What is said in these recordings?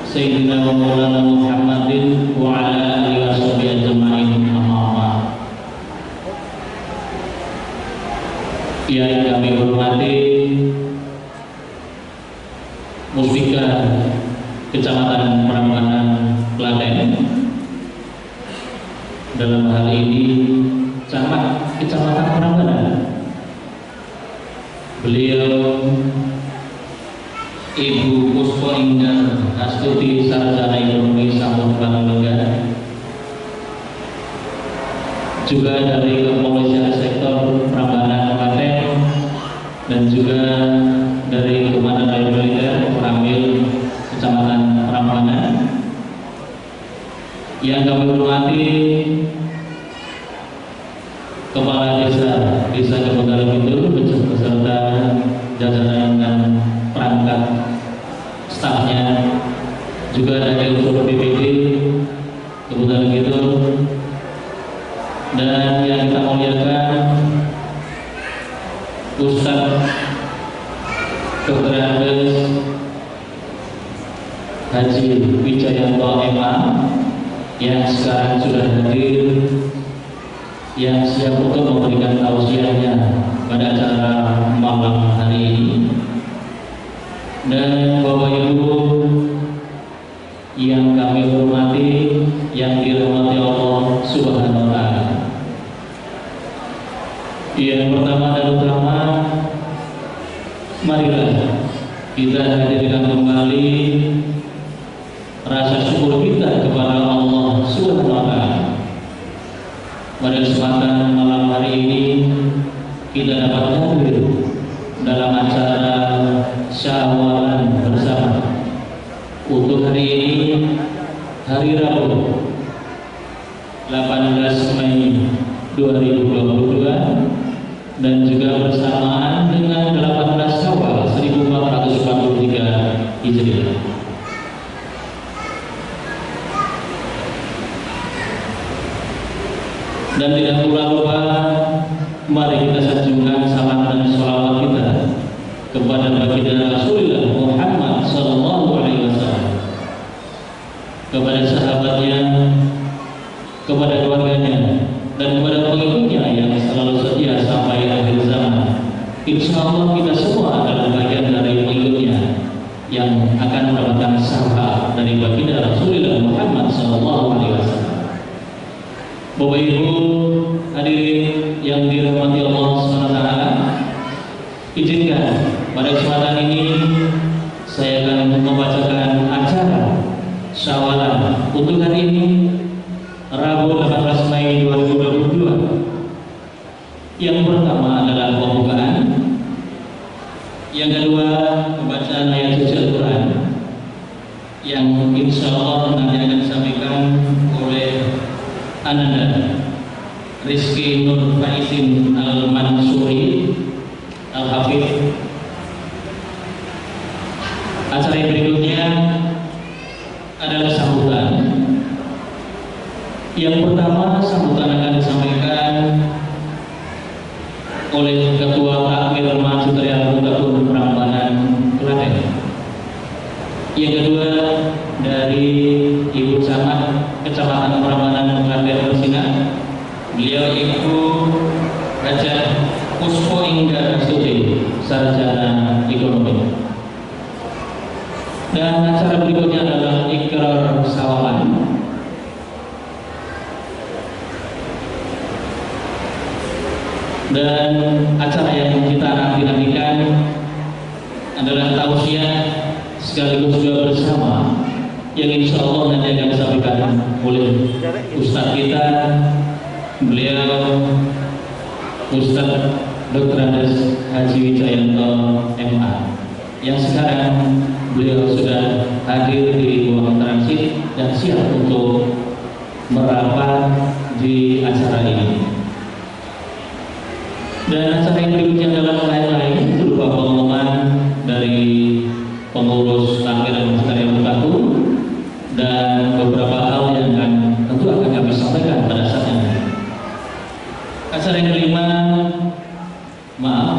Sayyidina wa Maulana Muhammadin wa ala alihi wa sahbihi ajma'in, amma ba'd. Yang kami hormati Muspika Kecamatan Prambanan, Klaten, dalam hal ini Camat Kecamatan Prambanan. Beliau Ibu Puspo Indah Astuti, Sarjana Ekonomi Sambung Bangga, juga dari Kepolisian Sektor Prambanan Klaten, dan juga dari Komandan Rayon Militer Koramil Kecamatan Prambanan. Yang kami hormati Kepala Desa Kebondalan Kidul beserta jajaran dan perangkat stafnya, juga dari unsur BPD Kebondalan Kidul, dan yang kita muliakan Ustadz Dr. Andes Haji Wijayanto MA yang sekarang sudah hadir, yang siap untuk memberikan tausiahnya pada acara malam hari ini. Dan Bapak Ibu yang kami hormati, yang dirahmati Allah Subhanahu wa Ta'ala. Yang pertama dan utama, marilah kita hadirkan kembali rasa syukur kita kepada Allah Subhanahu wa Ta'ala. Pada kesempatan malam hari ini kita dapat hadir dalam acara Syawalan bersama. Untuk hari ini, hari Rabu 18 Mei 2022, dan juga bersamaan dengan 18 Syawal 1443 Hijriah. Dan tidak pula lupa, mari kita sanjungkan salam dan sholawat kita kepada baginda Rasulullah Muhammad Sallallahu Alaihi Wasallam, kepada sahabatnya, kepada keluarganya, dan kepada pengikutnya yang selalu setia sampai akhir zaman. Insya Allah kita semua adalah bagian dari pengikutnya yang akan mendapatkan syafaat dari baginda Rasulullah Muhammad Sallallahu Alaihi Wasallam. Bapak Ibu hadirin yang dirahmati Allah SWT, izinkan pada kesempatan ini saya akan membacakan acara Syawalan untuk hari ini, Rabu 18 Mei 2022. Yang pertama adalah pembukaan, yang kedua pembacaan ayat suci Al-Quran, yang insya Allah nanti akan disampaikan oleh Ananda Rizky Nur Faizin Al-Mansuri Al-Hafidh. Acara yang berikutnya adalah sambutan. Yang pertama, sambutan akan disampaikan oleh Ketua Takmir Masjid Riyadhul Muttaqin Prambanan, Klaten. Yang kedua dari Ibu Camat Kecamatan Prambanan, Klaten Persina, beliau Ibu Hajah Puspo Indah Astuti, Sarjana Ekonomi. Dan acara berikutnya adalah Ikrar Sawalan. Dan acara yang kita nantikan adalah tausiah sekaligus juga bersama, yang insya Allah nanti akan disampaikan oleh Ustadz kita, beliau Ustadz Dr. Andes Haji Wijayanto MA, yang sekarang beliau sudah hadir di ruang transit dan siap untuk merapat di acara ini. Dan acara yang berikutnya adalah lain-lain berupa pengumuman dari pengurus Takmir Masjid Riyadhul Muttaqin dan beberapa hal yang tentu akan kami sampaikan pada saat ini. Acara yang kelima,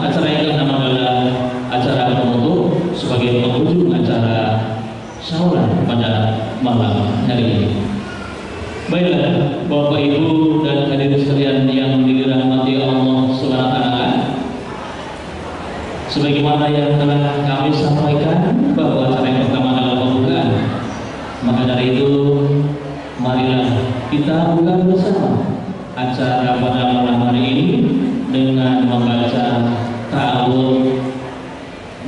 acara yang keenam adalah acara penutup sebagai penghujung acara Syawalan pada malam hari ini. Baiklah, Bapak Ibu dan hadirin sekalian yang dirahmati Allah Subhanahu wa taala. Sebagaimana yang telah kami sampaikan bahwa acara yang pertama adalah pembukaan. Maka dari itu, marilah kita buka bersama acara pada malam hari ini dengan membaca ta'awudz,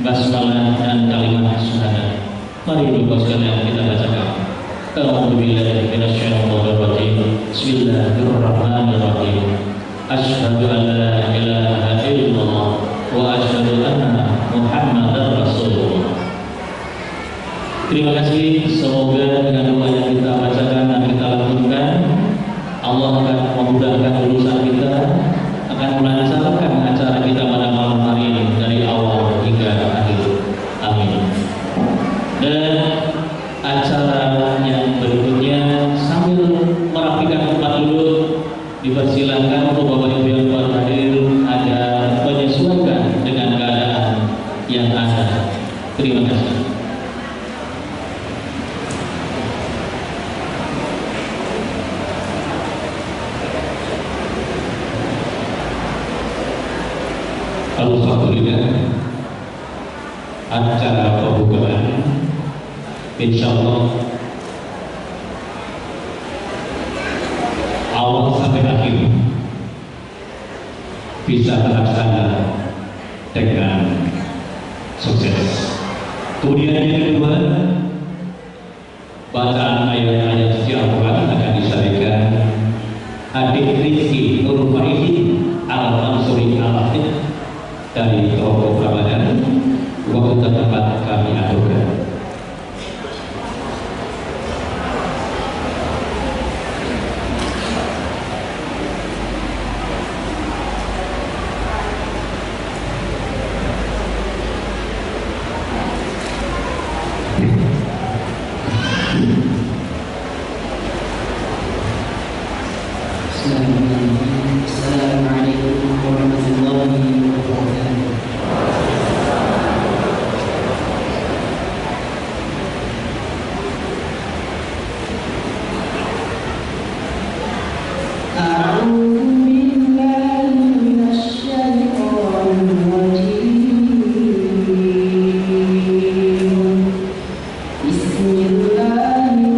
basmalah dan kalimat syahadat. Mari Bapak sekalian kita bacakan. A'udzu billahi minasyaitonir rajim. Bismillahirrahmanirrahim. Asyhadu an la ilaha illallah wa asyhadu anna Muhammadar Rasulullah. Terima kasih. Semoga dengan doa yang kita bacakan dan kita lakukan, Allah akan memudahkan urusan kita, akan melancarkan acara kita pada malam hari ini dari awal hingga akhir. Amin. Dan acara yang berikutnya sambil merapikan tempat duduk, dipersilakan untuk Bapak Ibu yang hadir agar menyesuaikan dengan keadaan yang ada. Terima kasih. Alhamdulillah, acara pembukaan insyaallah awal sampai akhir bisa terlaksana dengan sukses. Kemudian yang kedua, bacaan ayat-ayat suci Al-Quran akan disampaikan Adik Rizky Nur Faizin Al-Mansuri Al-Hafidh dari Toko Ramadan. Waktu tempat kami aturkan. Assalamualaikum warahmatullahi wabarakatuh. Bismillahirrahmanirrahim.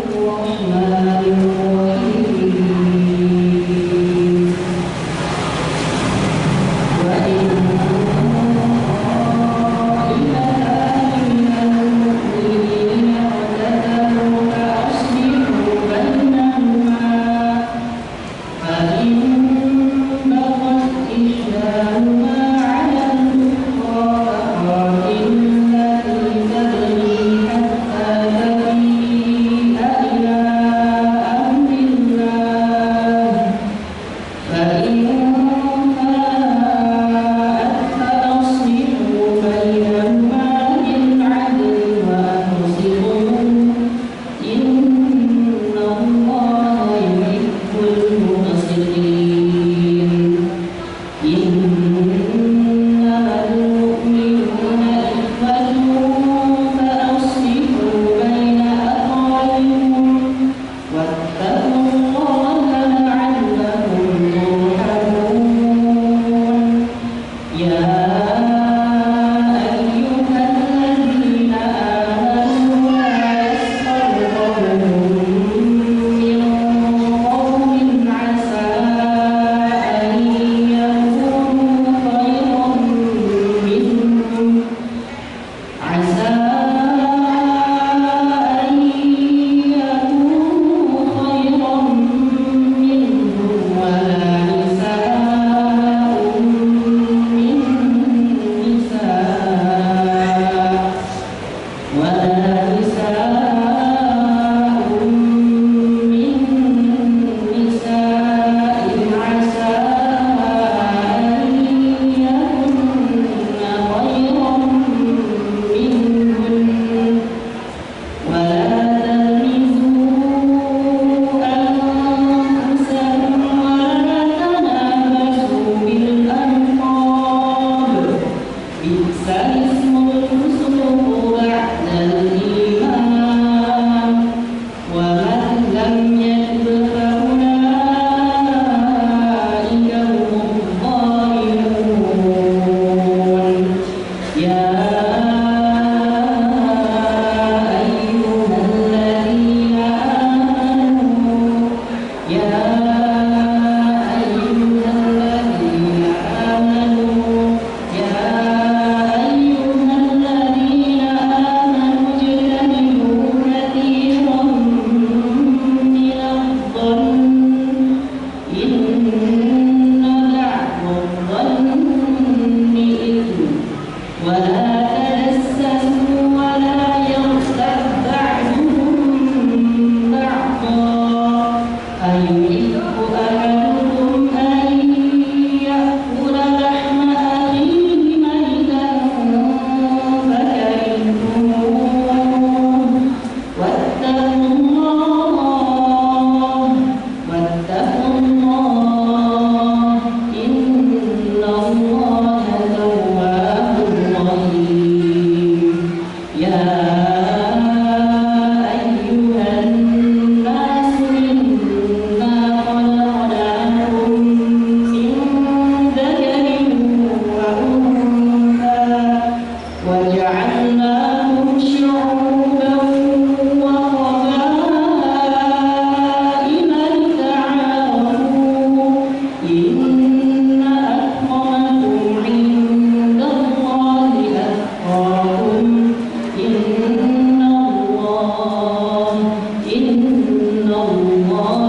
إن الله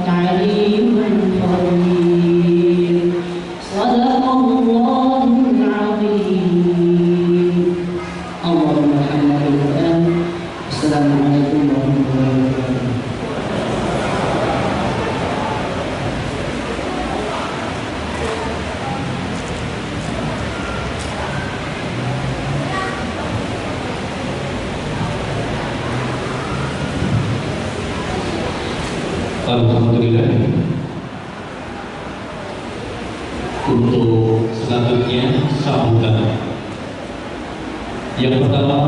عليم خبير صدق الله العظيم اللهم حمد القرآن السلام عليكم ورحمة الله وبركاته. Alhamdulillah. Untuk selanjutnya sambutan. Yang pertama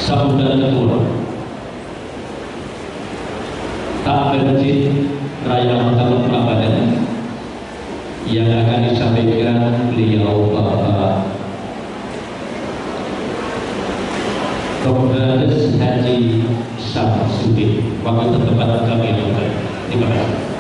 sambutan ketua Takmir Masjid Raya Makkah Prambanan yang akan disampaikan beliau Bapak Dr. Haji Samsudin. Waktu tempat kami lakukan. Terima kasih.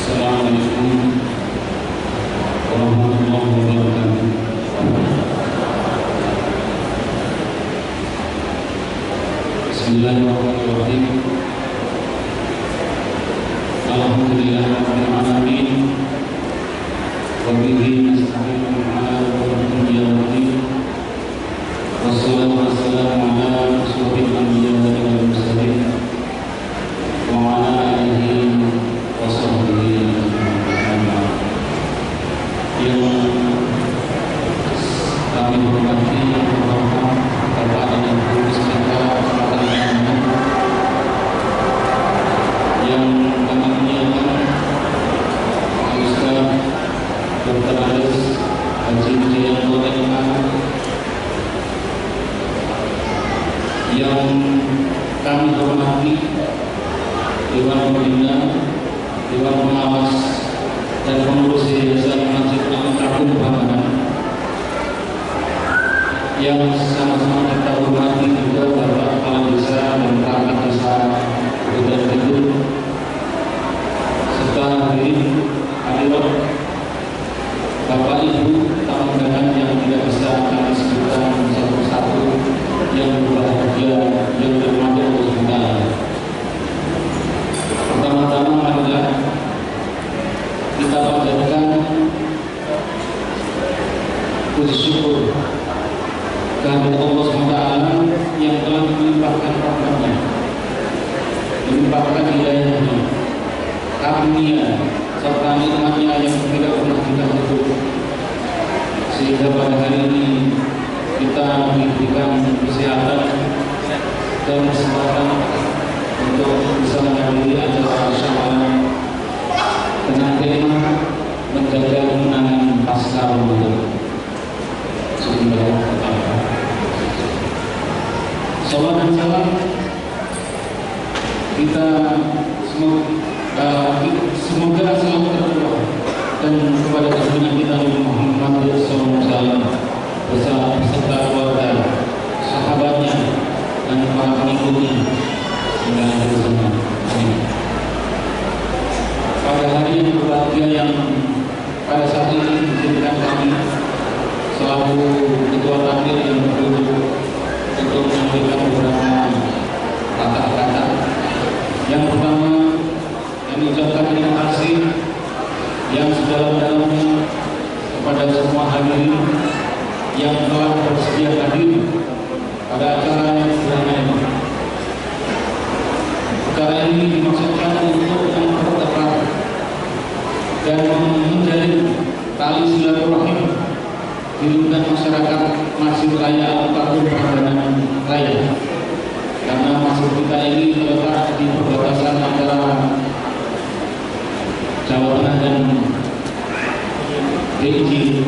Assalamualaikum warahmatullahi wabarakatuh. Bismillahirrahmanirrahim. Alhamdulillahirabbil alamin. Wa bihi nasta'inu ala umuri dunya waddin. Wassalatu wassalamu ala asyrofil anbiya'i wal mursalin wa ala alihi wa sahbihi yang kami hormati Bapak dan Ibu sekalian, yang kami muliakan Ustaz Dr. Aris Haji Wijayanto MA, yang kami hormati Dewan Pembina, Dewan Pengawas dan pengurus Yayasan Masjid Al-Karim Prambanan, yang sama-sama kita hormati juga Bapak Kepala Desa dan perangkat desa Budan Kidul, serta hadirin hadirat Bapak Ibu tamu undangan yang tidak bisa kami sebutkan satu persatu, yang berbahagia, yang termasuk untuk kita. Pertama-tama adalah kita panjatkan puji syukur kehadirat Allah SWT yang telah melimpahkan rahmatnya, melimpahkan hidayahnya, karunia serta nikmatnya yang tidak pernah kita hitung, sehingga pada hari ini kita diberikan kesehatan dan kesempatan untuk bisa menghadiri acara syawal dengan tema menjaga kemenangan pasca Ramadan. Salam dan salam kita semoga selalu tercurah dan kepada junjungan kita Nabi Muhammad SAW beserta keluarga, sahabatnya dan para pengikutnya hingga akhir zaman. Amin. Pada hari yang berbahagia yang pada saat ini dijadikan kami selaku ketua takmir yang berduduk untuk menyampaikan beberapa kata-kata. Yang pertama, kami ucapkan terima kasih yang sedalam-dalamnya kepada semua hadirin yang telah bersedia hadir pada acara yang sederhana ini. Acara ini dimaksudkan untuk mempererat dan menjalin tali silaturahim di lingkungan masyarakat Masjid Raya Al-Karim Prambanan Raya, karena masjid kita ini terletak di perbatasan antara Jawa Tengah dan DIY.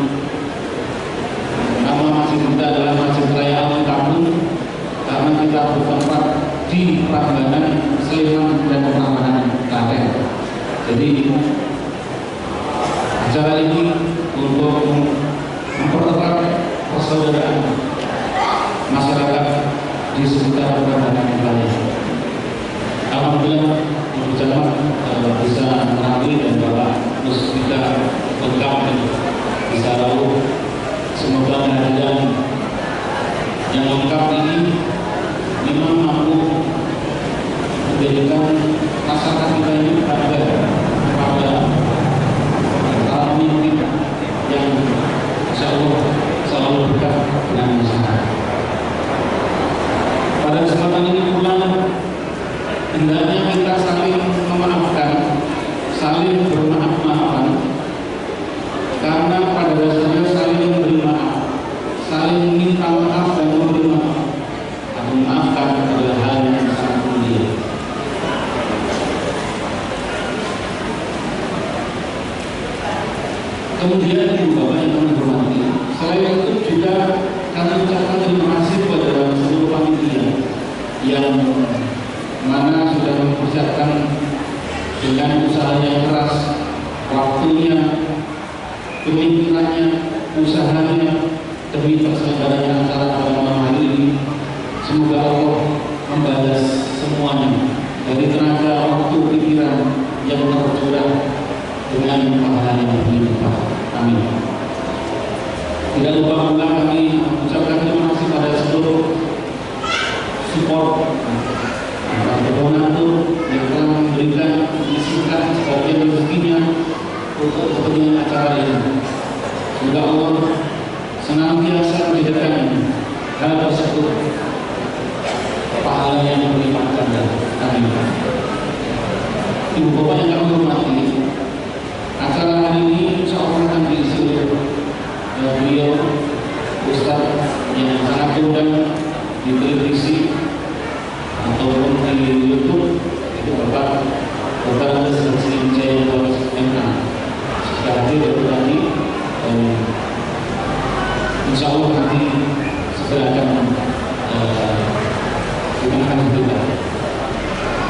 Nama masjid kita adalah Masjid Raya Al-Karim karena kita bertempat Prambanan, Sleman, dan Prambanan Klaten. Jadi acara ini untuk mempererat persaudaraan masyarakat di sekitar Prambanan Klaten. Alhamdulillah Ibu Camat bisa menghadiri dan Bapak Musbika lengkap bisa lalu. Semoga kehadiran yang lengkap ini memang mampu menjadikan masyarakat kita ini pada para pemimpin yang insya Allah selalu dekat dengan masyarakat. Pada kesempatan ini pula hendaknya kita saling memaafkan, saling bermaaf-maafan, karena pada dasarnya saling memberi maaf, saling minta maaf dan memberi maaf atau memaafkan adalah hal yang sangat mulia. Kemudian Ibu Bapak yang kami hormati, selain itu juga kami ucapkan terima kasih kepada seluruh panitia yang mana sudah mempersiapkan dengan usaha yang keras, waktunya, pemikirannya, usahanya demi terselenggaranya acara pada malam hari ini. Semoga Allah membalas semuanya dari tenaga, waktu, pikiran yang tercurah dengan pahala yang berlimpah. Amin. Tidak lupa pula kami mengucapkan terima kasih pada seluruh support donatur yang telah memberikan menyisihkan sebagian rezekinya untuk kepentingan acara ini. Semoga Allah senantiasa menjadikan hal tersebut pahala yang berlipat ganda. Amin. Ibu Bapak yang kami hormati, acara hari ini insya Allah akan diisi oleh beliau Ustaz yang sangat kondang di televisi ataupun di YouTube, itu Bapak Presiden Jaya MA sudah hadir dari tadi, dan insya Allah nanti segera akan diberikan berita.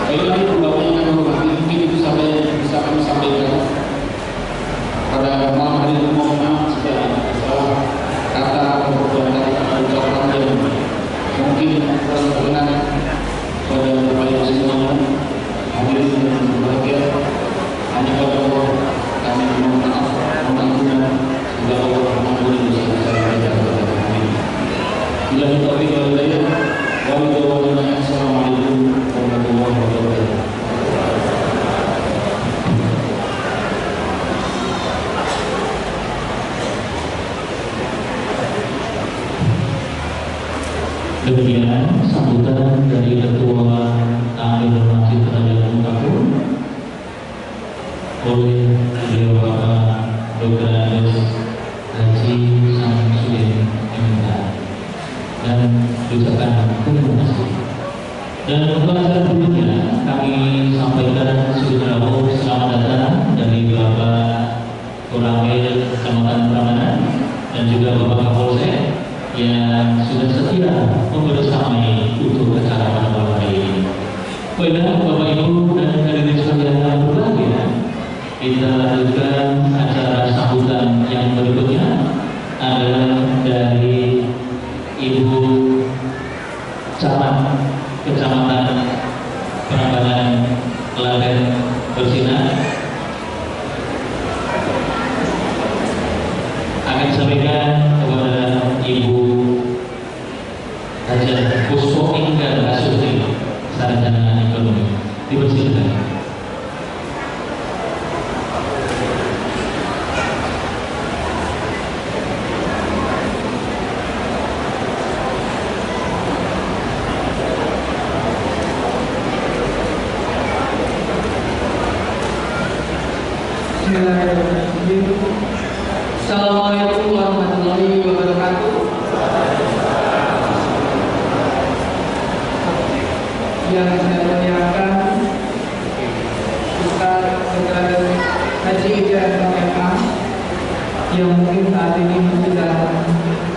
Baiklah Ibu Bapak yang kami hormati, mungkin itu bisa kami sampaikan pada malam hari ini. Mohon maaf jika ada salah kata atau perbuatan ucapan yang mungkin kurang berkenan pada Bapak Ibu semuanya. Hadirin yang berbahagia, hanya pada Allah kami mohon maaf, mohon ampunan. Semoga Allah mengampuni dosa-dosa kita. Amin. Bila taufiq wal hidayah, Assalamualaikum warahmatullahi wabarakatuh. Demikian sambutan dari Ketua Amir Masjid Raja Mungkapur oleh beliau Bapak Dr. Andes Haji Samsudin MK, dan ucapan terima kasih. Dan untuk acara berikutnya kami sampaikan selamat datang dari Bapak Koramil Kecamatan Prambanan dan juga Bapak Kapolsek yang sudah setia membersamai untuk acara pada malam hari ini. Baiklah Bapak Ibu dan hadirin sekalian yang berbahagia, kita lanjutkan acara sambutan yang berikutnya adalah dari Ibu Camat Kecamatan Prambanan Klaten bersinar akan disampaikan kepada Ibu Hajah Puspo Inggar Asuti, Sarjana Ekonomi. Dipersilakan. Assalamualaikum warahmatullahi wabarakatuh. Yang saya muliakan Ustaz Dr. Haji Ijaz MA yang mungkin saat ini sudah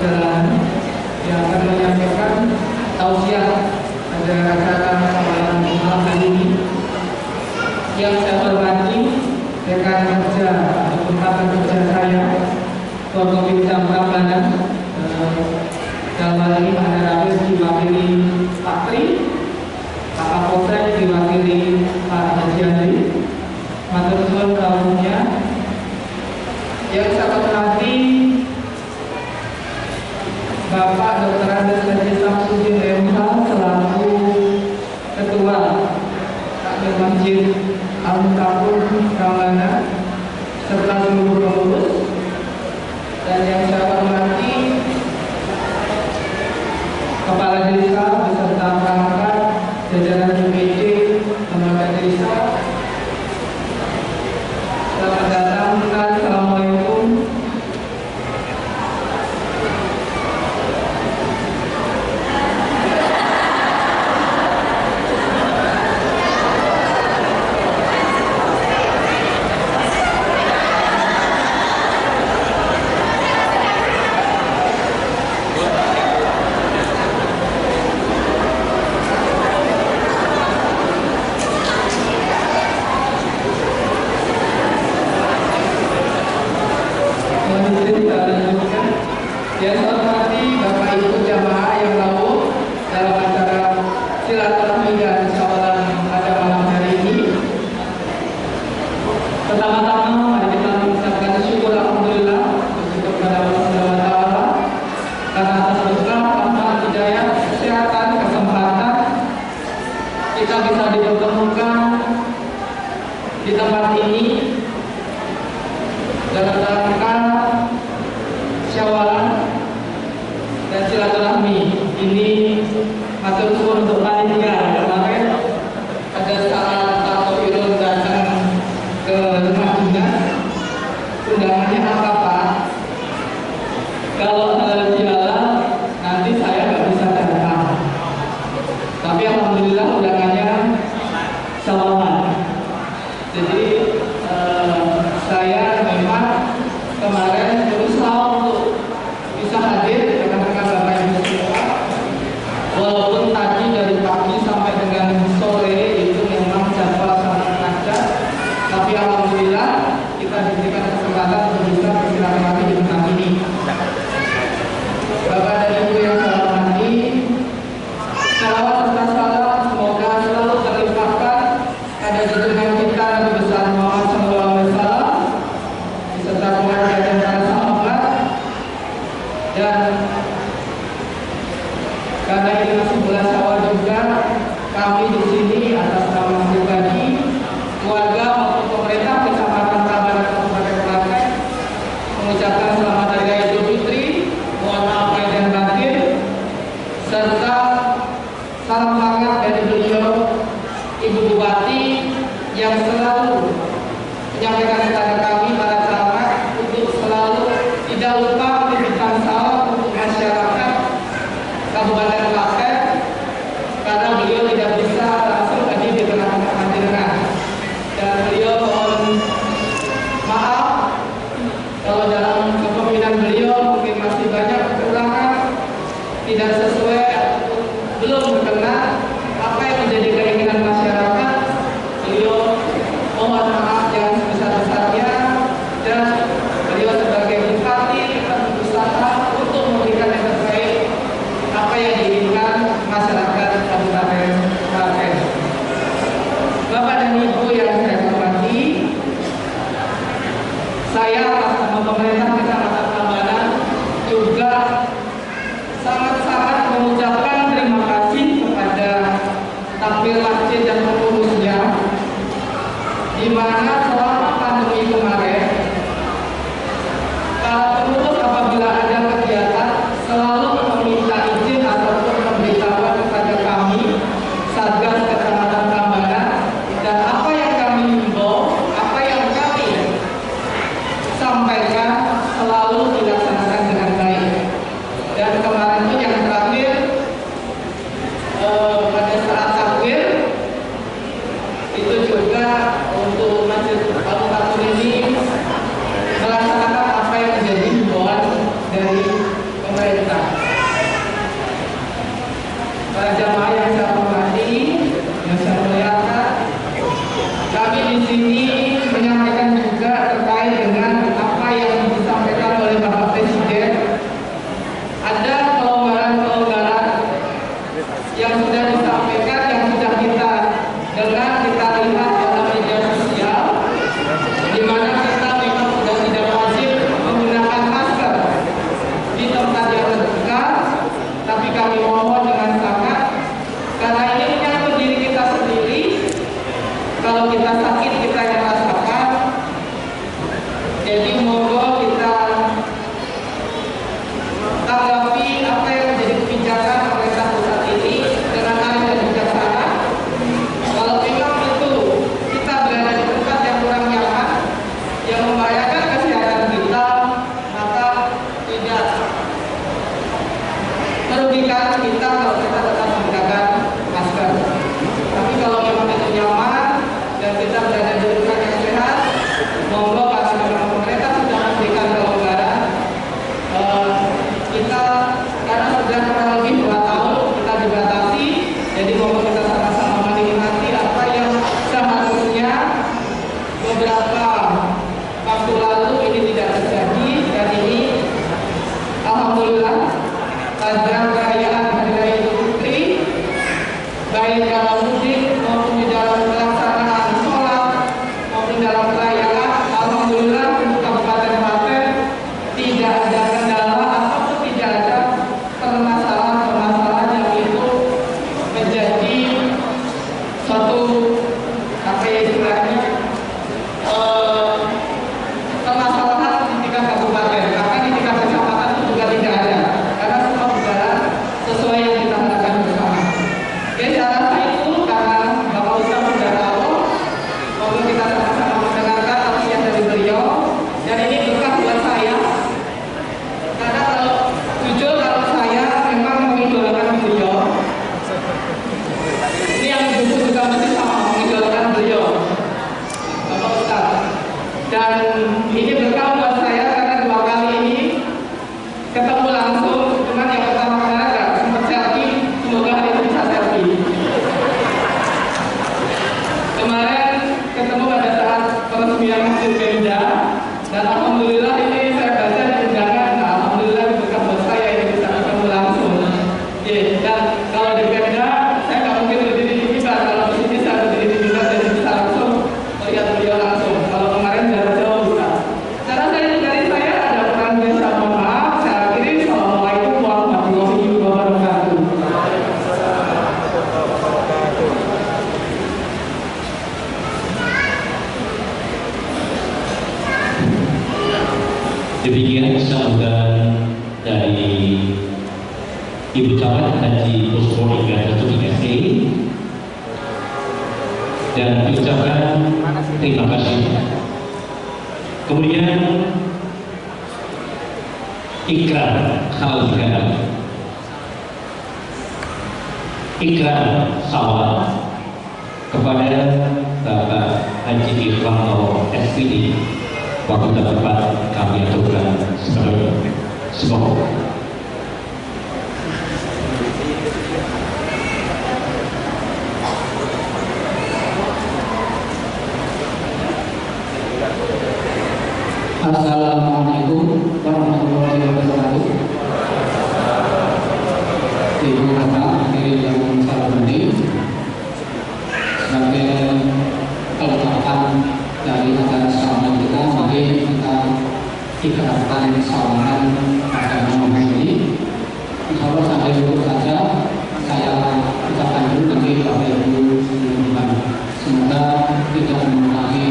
jalan, yang akan menyampaikan tausiah pada acara malam Yang saya hormati rekan kerja atau tempat kerja saya, Forkopimda Prambanan, dalam hal ini Pak Herawis diwakili Pak Tri, Pak Kapolsek diwakili Pak Haji Andri, matur nuwun kawrunya. Yang saya hormati Bapak Dr. Andes Haji Samsudin MH selaku Ketua Takmir Masjid Al-Mutakun Prambanan serta seluruh pengurus, dan yang saya hormati Kepala Desa beserta perangkat jajaran DPD lembaga desa. Selamat datang dan assalamualaikum. Yang saya hormati Bapak Ibu jamaah yang lalu dalam acara silaturahmi dan musyawarah pada malam hari ini. Pertama-tama mari kita mengucapkan syukur alhamdulillah bersyukur kepada Allah Subhanahu wa taala karena atas berkah rahmat hidayah kesehatan kesempatan kita bisa dipertemukan di tempat ini dalam rangka musyawarah dan silaturahmi ini. Matur suwun untuk panitia. Kemarin ada saat Pak Irul datang ke rumah dinas, undangannya apa Pak? Kalau jalan nanti saya nggak bisa datang, tapi alhamdulillah undangannya selamat. Jadi saya memang kemarin berusaha untuk bisa hadir rekan-rekan Bapak Ibu semua, walaupun tadi dari pagi sampai dengan sore itu memang jadwal sangat padat, tapi alhamdulillah kita diberikan kesempatan untuk bisa bersilaturahmi di tempat ini. Bapak dan Ibu yang saya hormati, salawat serta salam semoga selalu terlimpahkan pada junjungan kita Nabi besar Muhammad SAW beserta keluarga dan para sahabat. Dan karena ini masih bulan Syawal juga, kami di sini atas nama pribadi, keluarga maupun pemerintah Kecamatan Prambanan Kabupaten Klaten mengucapkan selamat hari raya Idul Fitri, mohon maaf lahir dan batin, serta salam hangat dari beliau Ibu Bupati yang selalu menyampaikan kepada kami para camat untuk selalu tidak lupa memberikan salam untuk masyarakat Kabupaten Klaten, karena beliau tidak bisa langsung hadir di tengah-tengah panjenengan, dan beliau mohon maaf kalau dalam kepemimpinan beliau mungkin masih banyak kekurangan, tidak sesuai ataupun belum berkenan apa yang menjadi keinginan masyarakat. Beliau mohon maaf yang sebesar-besarnya, dan beliau sebagai bupati akan berusaha untuk memberikan yang terbaik apa yang diinginkan masyarakat Kabupaten Klaten. Bapak dan Ibu yang saya hormati, saya atas nama pemerintah Kecamatan Prambanan juga sangat-sangat mengucapkan terima kasih kepada takmir masjid dan pengurusnya, di mana selama pandemi kemarin para pengurus apabila ada kegiatan selalu meminta izin ataupun pemberitahuan kepada kami Satgas Kecamatan Prambanan, dan apa yang kami himbau, apa yang kami sampaikan selalu dilaksanakan dengan baik. Dan kemarin itu yang terakhir pada saat takbir kalau kita sakit kita yang rasakan. Jadi monggo kita tanggapi apa yang menjadi kebijakan pemerintah pusat ini dengan arif dan bijaksana. Kalau memang itu kita berada di tempat yang kurang nyaman, yang membahayakan kesehatan kita, maka tidak merugikan kita kalau kita tetap menggunakan masker. Tapi kalau memang itu nyaman dan kita berada di tempat yang sehat, monggo karena memang pemerintah sudah memberikan kelonggaran. Kita karena sudah kurang lebih 2 tahun kita dibatasi, jadi monggo kita sama-sama menikmati apa yang seharusnya beberapa waktu lalu ini tidak terjadi, dan ini alhamdulillah pada perayaan Hari Raya Idul Fitri, baik dalam mudik maupun di dalam pelaksanaan sholat maupun dalam perayaan, alhamdulillah untuk Kabupaten Klaten tidak ada kendala ataupun tidak ada permasalahan yang itu menjadi suatu apa ya istilahnya permasalahan di tingkat kabupaten, bahkan di tingkat kecamatan itu juga tidak ada, karena semua berjalan sesuai yang kita harapkan bersama. Oke, saya rasa itu karena Bapak Ustaz sudah tahu, monggo kita sama-sama mendengarkan tausiah dari beliau, dan ini berkah buat saya. Karena kalau jujur kalau saya memang mengidolakan beliau, ini yang buku juga mesti sama mengidolakan beliau, Bapak Ustaz. Dan ini berkah buat saya karena 2 kali ini ketemu langsung, cuman yang pertama kali nggak sempat selfie, semoga hari ini bisa selfie. Kemarin ketemu pada saat peresmian Masjid Pemda, dan alhamdulillah ini saya baca di undangan, nah, alhamdulillah berkah buat saya ini bisa ketemu langsung. Dan kalau di Pemda saya nggak mungkin berdiri di kita, kalau di sini saya berdiri di kita jadi bisa langsung melihat beliau langsung. Kalau kemarin jarak jauh bisa. Cara saya dari saya ada kurang biasa, mohon maaf. Saya akhiri. Assalamualaikum warahmatullahi wabarakatuh. Demikian sambutan dari Ibu Camat Haji Pusponika Datuk ISE, dan diucapkan terima kasih. Kemudian ikrar halal, ikrar sawal kepada Bapak Haji Irwanto SPD, waktu dapat kami aturkan sebagai sebuah. Assalamualaikum warahmatullahi wabarakatuh. Ibu bapak hadirin yang saya hormati, sebagai kelengkapan dari acara sawalan kita, mari kita ikrarkan sawalan pada malam ini. Insya Allah sampai dulu saja saya ucapkan dulu nanti Bapak Ibu teman-teman. Semoga tidak mengurangi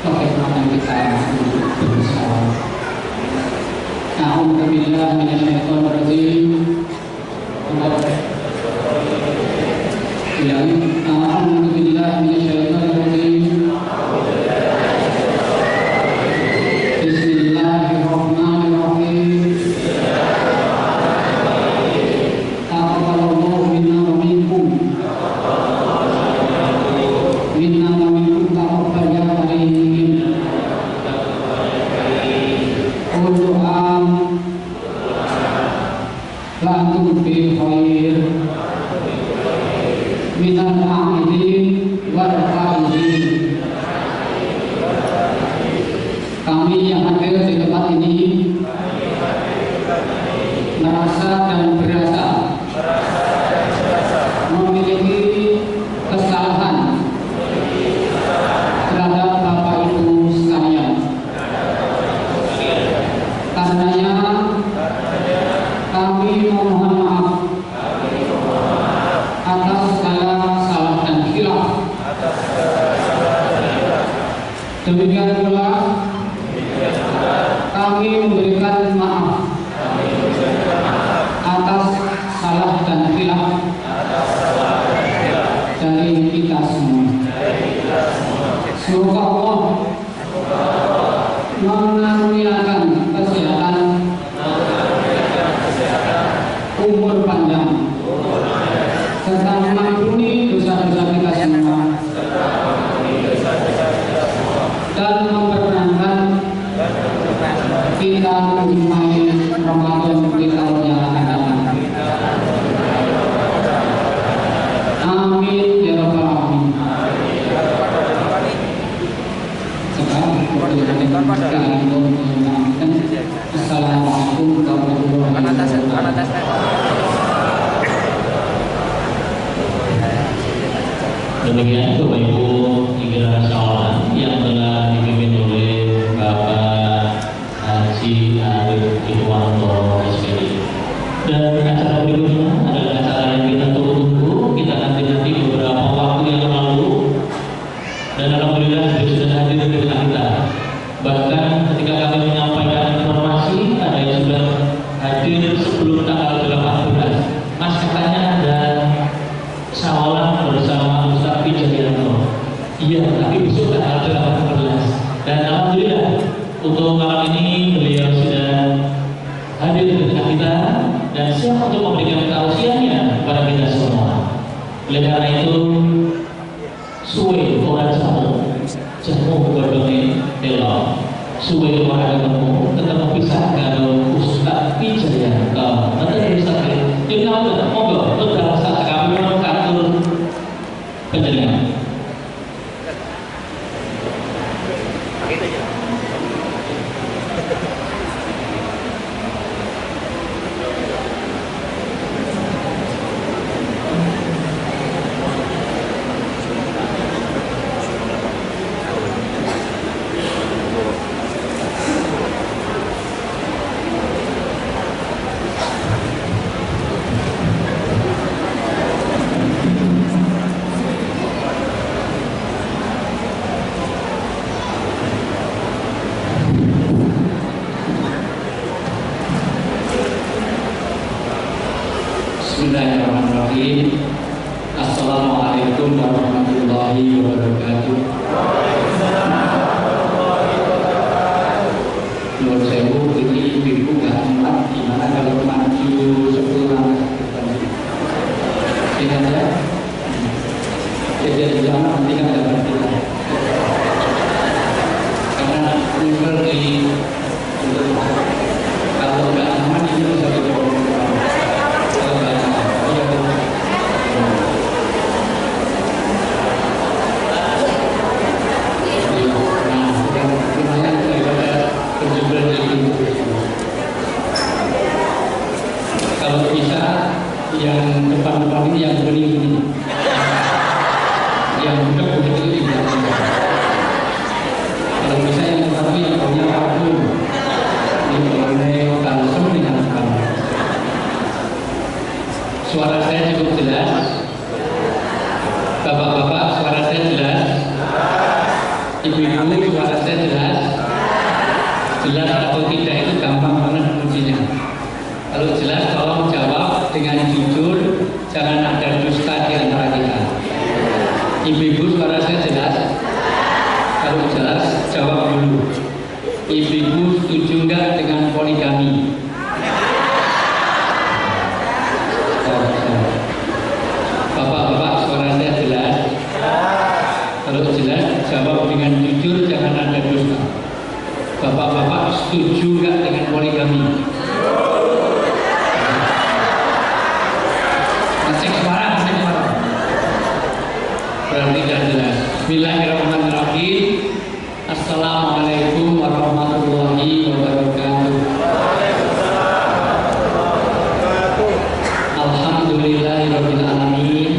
bagaimana kita untuk berusaha. Alhamdulillah minasyaitonirrajim. Alhamdulillah minasyaitonirrajim. Bismillahirrahmanirrahim. Taqabbalallahu minna wa minkum. Minna wa minkum taqabbal ya karim. Kullu am la antum bi khair. Minal a'idin wal fa'idin. Kami yang hadir di tempat ini merasa dan berasa memiliki kesalahan terhadap Bapak Ibu sekalian. Karenanya kami memohon maaf atas segala salah dan khilaf Demikian pula kami memberikan maaf atas salah dan khilaf dari kita semua. Semoga Allah mengaruniakan kesehatan, umur panjang, serta mengampuni dosa-dosa kita semua, dan memperkenankan kita menjumpai Ramadan di tahun yang akan datang. Amin ya rabbal alamin. Sekarang Assalamualaikum warahmatullahi wabarakatuh. Demikian Bapak Ibu Ikhlas Shawalan yang telah dipimpin oleh Bapak Haji Arif Irwanto SPD. Dan acara berikutnya adalah acara yang kita tunggu. Kita nanti beberapa waktu yang lalu, dan alhamdulillah sudah hadir di tengah kita. Bahkan ketika kami menyampaikan informasi, ada yang sudah hadir sebelum tanggal 18. Mas katanya ada Shawalan bersama Ustaz Wijayanto. Iya, tapi besok tanggal 18. Dan alhamdulillah untuk malam ini beliau sudah hadir di tengah kita dan siap untuk memberikan tausiahnya kepada kita semua. Oleh karena itu, suwe orang jamu godhonge telo, suwe orang ketemu tetap bisa karo Ustaz Wijayanto. Nanti Ustaz ini monggo untuk saat kami mengatur penjaringan. Bismillahirrahmanirrahim. Assalamualaikum warahmatullahi wabarakatuh. Menurut saya ini ibu nggak enak gimana kalau maju 10 langkah ke depan. Ingat ya, jadi jangan nanti kan dapat kita. Karena river di kalau nggak aman ini bisa dibawa. Kalau bisa yang depan-depan ini yang benih-benih, yang budak benih-benih tidak bisa. Kalau bisa yang tetapi yang punya parfum, ini boleh balsam dengan sekali. Suara saya cukup jelas, bapak-bapak suara saya jelas, ibu-ibu suara saya jelas. Jelas atau tidak itu gampang banget ujinya. Kalau jelas tolong jawab dengan jujur, jangan ada dusta di antara kita. Ibu-ibu suara saya jelas? Kalau jelas jawab dulu. Ibu-ibu setuju nggak dengan poligami? Bapak-bapak suara saya jelas? Kalau jelas jawab dengan jujur, jangan ada dusta. Bapak-bapak setuju nggak dengan poligami? Masih suara. Berarti tidak jelas. Bismillahirrahmanirrahim. Assalamualaikum warahmatullahi wabarakatuh. Alhamdulillahirabbil alamin.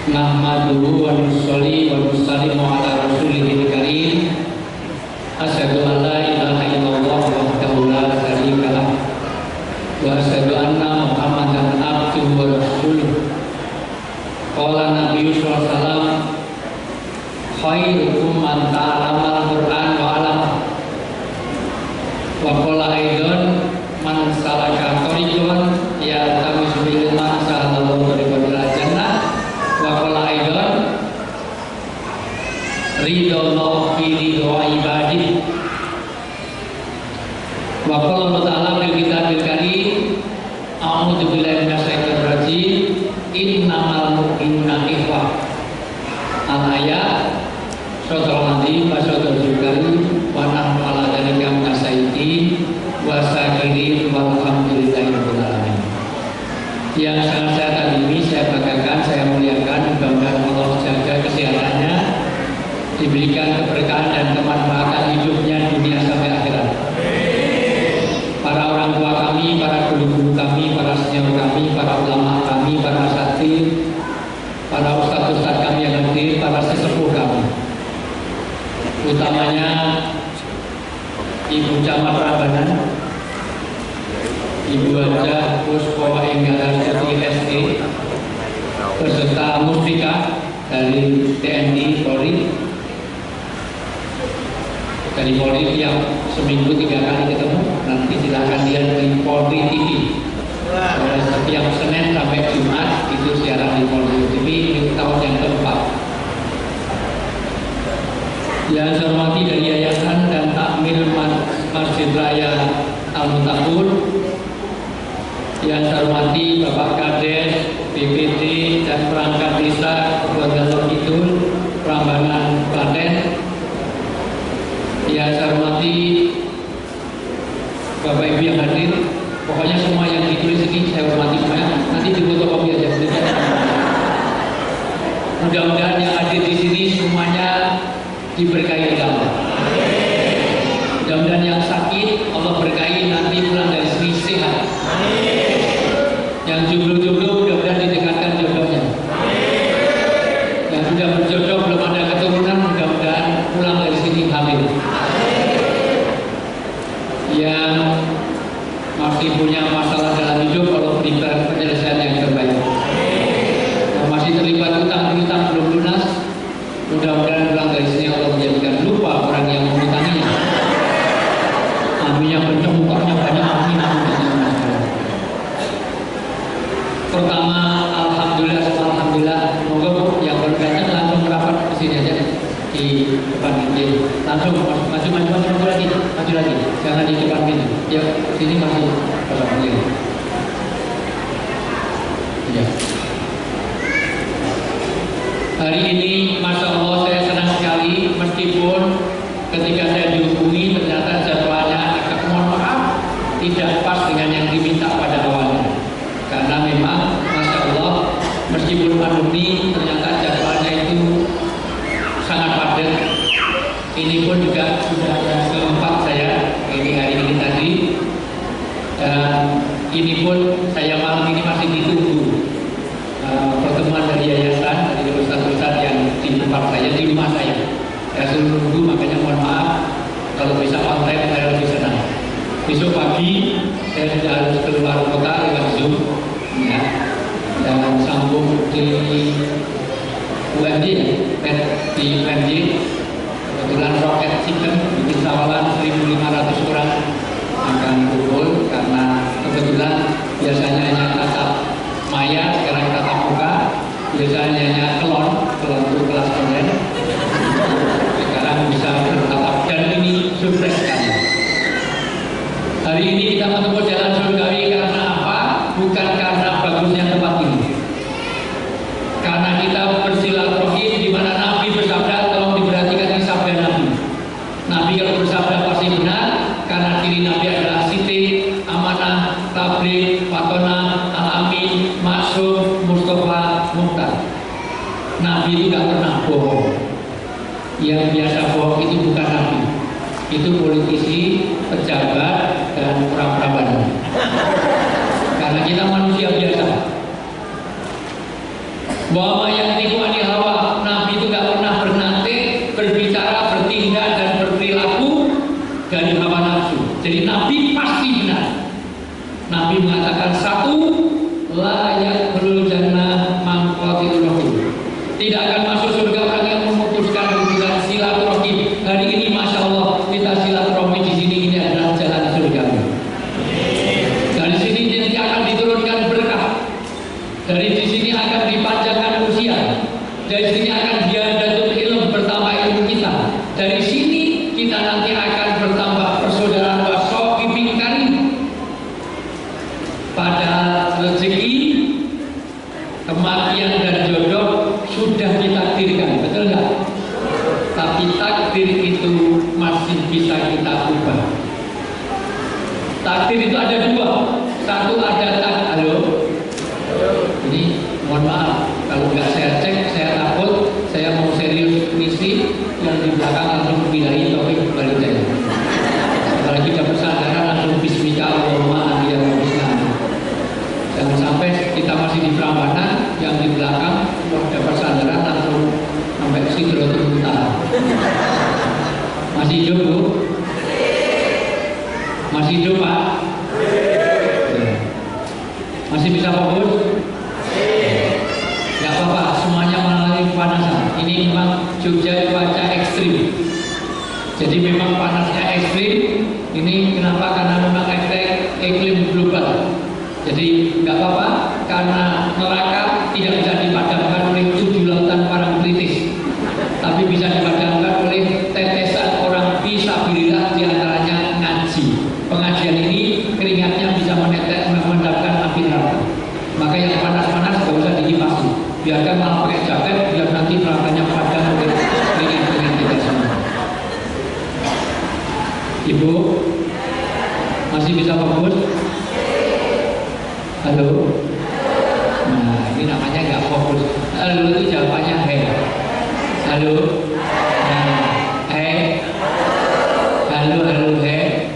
Nahmaduhu wa nusolli wa nusallimu ala rasulihil karim. Asyhadu an la ilaha illallah wahdahu la syarika lah wa asyhadu anna Muhammadan abduhu wa rasuluh. Qala Nabi sallallahu alaihi wasallam khairukum man ta'allama al-Qur'an wa 'allama. Wa qala aidan man salaka tariqan ya tamisu bil ilma salallahu tariqan ila jannah. Wa qala aidan ridallahu fi ridha ibadih. Wa qala Allah ta'ala fil kitabil karim a'udzu billahi minasyaitonir rajim innamal mu'minuna ikhwah. Al-ayat Sodol nanti Pak Sodol Jukari Wanah ala dari kamu nasaiti Wasakiri Walhamdulillahirabbil alamin. Yang sangat saya tadi ini saya banggakan, saya muliakan. Mudah-mudahan Allah jaga kesehatannya, diberikan keberkahan dan kemanfaatan hidupnya dunia sampai akhirat. Para orang tua kami, para guru-guru kami, para senior kami, para ulama kami, para asatidz, para ustadz-ustadz kami yang hadir, para sesepuh kami, utamanya Ibu Camat Rambanan, Ibu Haja Puspo Enggara Jati SD, beserta Mustika dari TNI Polri, dari Polri yang seminggu 3 kali ketemu. Nanti silahkan lihat di Polri TV. Setiap Senin sampai Jumat itu siaran di Polri TV. Ini tahun yang keempat. Yang saya hormati dari Yayasan dan Takmir Masjid Raya Al-Mutakun, yang saya hormati Bapak Kades, BPD dan perangkat desa Kepulauan Kidul, Prambanan, Klaten. Yang saya hormati Bapak Ibu yang hadir, pokoknya semua yang ditulis ini saya hormati semuanya. Nanti difotokopi aja. Mudah-mudahan yang hadir di sini semuanya diberkahi oleh Allah. Mudah-mudahan yang sakit Allah berkahi, nanti pulang dari sini sehat. Yang jomblo-jomblo mudah-mudahan didekatkan jodohnya. Yang sudah berjodoh belum ada keturunan mudah-mudahan pulang dari sini hamil. Yang masih punya masalah dalam hidup Allah berikan penyelesaian yang terbaik. Yang masih terlibat utang-utang belum lunas, mudah-mudahan pulang dari sini Allah menjadikan lupa orang yang mengutanginya. Amin yang kencang mukanya banyak, amin. Pertama, alhamdulillah, moga yang berkaitan langsung merapat ke sini aja di depan ini. Langsung maju lagi, jangan di depan ini. Ya, sini masih kosong ini. Ya. Hari ini, masya Allah, saya senang sekali meskipun ketika saya dihubungi ternyata jadwalnya agak mohon maaf tidak pas dengan yang diminta pada awalnya. Karena memang masya Allah meskipun pandemi ternyata jadwalnya itu sangat padat. Ini pun juga sudah yang keempat saya ini hari ini tadi, dan ini pun saya malam ini masih ditunggu pertemuan dari yayasan, dari ustadz-ustadz yang di tempat saya, di rumah saya. Saya suruh nunggu, makanya mohon maaf kalau bisa on time saya lebih senang. Besok pagi saya sudah harus keluar kota lewat Zoom, ya, dan sambung di UMJ, di UMJ. Kebetulan roket sistem bikin sawalan 1.500 orang akan kumpul karena kebetulan biasanya hanya tatap maya, sekarang tatap muka, biasanya hanya kelon untuk kelas online. Sekarang bisa bertatap, dan ini sukses sekali. Hari ini kita bertemu jalan surgawi karena apa? Bukan karena bagusnya tempat ini. Karena kita bersilaturahim di mana Nabi bersabda, tolong diperhatikan ini sabda Nabi. Nabi kalau bersabda pasti benar, karena diri Nabi adalah siti, amanah, tabligh, fatona, al-amin, maksum, mustafa, muhtar. Nabi itu tidak pernah bohong. Yang biasa bohong itu bukan Nabi, itu politisi, pejabat, dan orang-orang. Karena kita manusia biasa. Bahwa yang dinikmati hawa, Nabi itu tidak pernah bernanti, berbicara, bertindak, dan berperilaku dari hawa nafsu. Jadi Nabi pasti benar. Nabi mengatakan satu, la yadkhulul jannah man qatilul. Tidak akan masuk surga orang yang memutuskan Dari sini akan diadatul ilmu, bertambah ilmu kita. Dari sini kita nanti akan bertambah persaudaraan wasohibin karim. Pada rezeki, kematian dan jodoh sudah ditakdirkan, betul nggak? Tapi takdir itu masih bisa kita ubah. Takdir itu ada dua. Satu ada halo. Ini mohon maaf kalau nggak saya cek, saya takut saya mau serius misi yang di belakang langsung bilahi topik kembali saya. Apalagi kita bersandara langsung bismika Allahumma ya Rabbana. Jangan sampai kita masih di Prambanan, yang di belakang ada bersandara langsung sampai Sidratul Muntaha. Masih hidup Bu? Masih hidup Pak? Masih bisa fokus? Gak apa-apa, semuanya mengalami kepanasan. Ini memang Jogja cuaca ekstrim. Jadi memang panasnya ekstrim. Ini kenapa? Karena memang efek iklim global. Jadi nggak apa-apa, karena neraka tidak bisa dipadamkan oleh 7 lautan parang kritis, tapi bisa dipadamkan oleh tetesan orang fisabilillah, diantaranya ngaji. Pengajian ini keringatnya bisa memadamkan api neraka. Maka yang panas-panas nggak usah dikipasi, biarkan malah pakai jaket, biar nanti nerakanya padam oleh keringat kita semua. Ibu masih bisa fokus? Halo? Nah, ini namanya nggak fokus. Halo itu jawabannya hei. Halo? Nah, hei. Halo, halo, hei.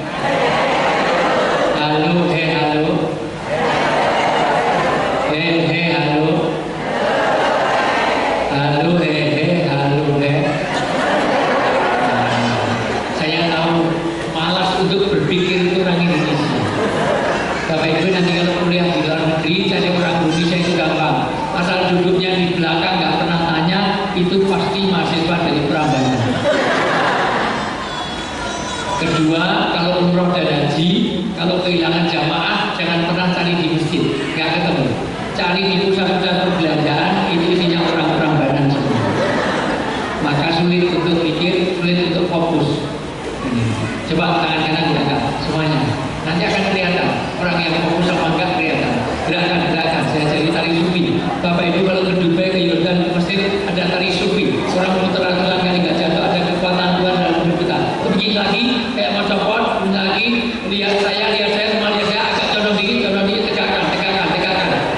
Halo, hei, halo. Hei, hei, halo. Halo, hei, hei, halo, hei. Nah, saya tahu malas untuk berpikir itu orang Indonesia. Bapak Ibu nanti kalau kuliah di luar negeri, cari orang Indonesia itu gampang. Asal duduknya di belakang, nggak pernah tanya, itu pasti mahasiswa dari Prambanan. Kedua, kalau umroh dan haji, kalau kehilangan jamaah, jangan pernah cari di masjid, nggak ketemu. Cari di pusat-pusat perbelanjaan, itu isinya orang Prambanan semua. Maka sulit untuk mikir, sulit untuk fokus. Coba tangan kanan gerakan, semuanya. Nanti akan kelihatan orang yang fokus sama enggak kelihatan. Gerakan, saya jadi tari sufi. Bapak Ibu kalau ke Dubai, ke Yordan, ke Mesir ada tari sufi. Orang muter-muteran kali nggak jatuh, ada kekuatan Tuhan dalam hidup kita. Begini lagi, kayak mau copot, begini lagi, lihat saya, semua lihat saya, agak condong dikit, tegakkan.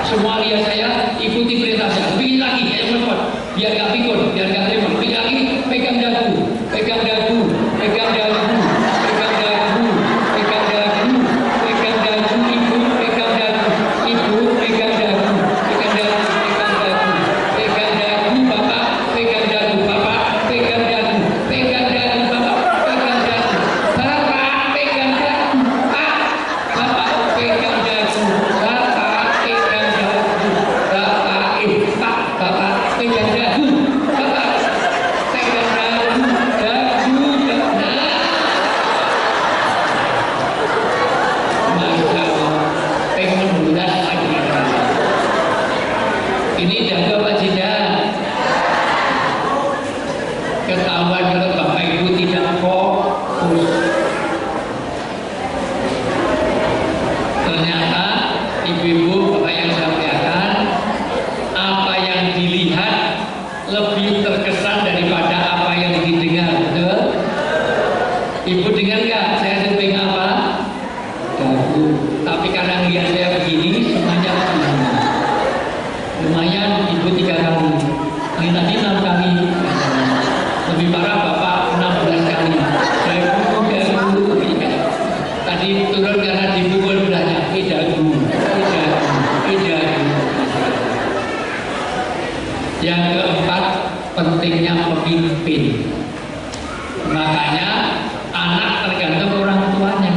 Semua lihat saya, ikuti perintah saya. Begini lagi, kayak mau copot, biar nggak pikun, biar nggak terima. Begini lagi, pegang dagu, pegang dagu, pegang dagu. Ini jaga Pak Jidan. Ketahuan kalau Bapak Ibu tidak fokus. Ternyata ibu-ibu, Bapak yang saya muliakan, apa yang dilihat lebih terkesan daripada apa yang didengar, betul? Ibu dengar nggak? Saya sering apa? Dagu. Tapi karena lihat saya begini, semuanya begini. Lumayan ibu 3 kali, ini tadi 6 kali, lebih parah Bapak 16 kali. Dagu. Tadi turun karena dipukul belanya. Dagu. Yang keempat, pentingnya pemimpin. Makanya anak tergantung orang tuanya.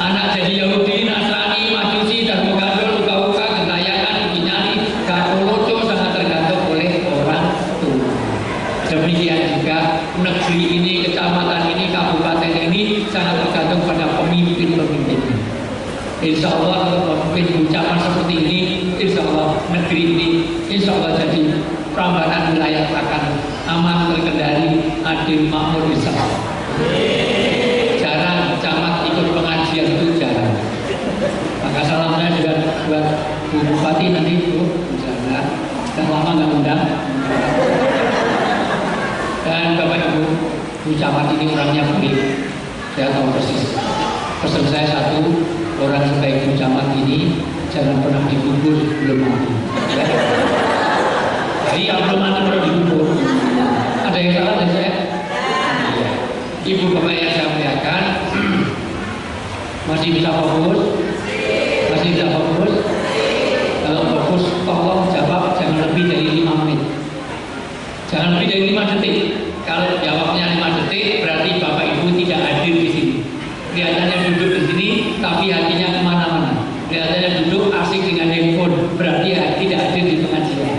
Anak jadi Yahudi, Nasrani, Majusi, dan Mokadol, Uka-uka, Gentayangan, Kinyali, Katoloco sangat tergantung oleh orang tua. Demikian juga negeri ini, kecamatan ini, kabupaten ini sangat tergantung pada pemimpin-pemimpinnya. Insya Allah kalau pemimpin ucapan seperti ini, insya Allah negeri ini, insya Allah jadi Prambanan aman terkendali, adil, makmur, insaf. Jarang camat ikut pengajian itu jarang. Maka salam saya juga buat Bu Bupati nanti Bu, misalnya, dan lama nggak undang. Dan Bapak Ibu, Bu Camat ini orangnya baik, saya tahu persis. Pesan saya satu, orang sebaik Bu Camat ini jangan pernah dikubur belum mati. Ya. Jadi yang belum mati pernah dikubur. Ada yang salah dari saya? Ya. Ibu Bapak yang saya muliakan, masih bisa fokus? Masih bisa fokus? Kalau fokus, tolong jawab jangan lebih dari 5 menit. Jangan lebih dari 5 detik. Kalau jawabnya 5 detik, berarti Bapak Ibu tidak hadir di sini. Kelihatannya duduk di sini, tapi hatinya kemana-mana. Kelihatannya duduk asik dengan handphone, berarti tidak hadir di pengajian.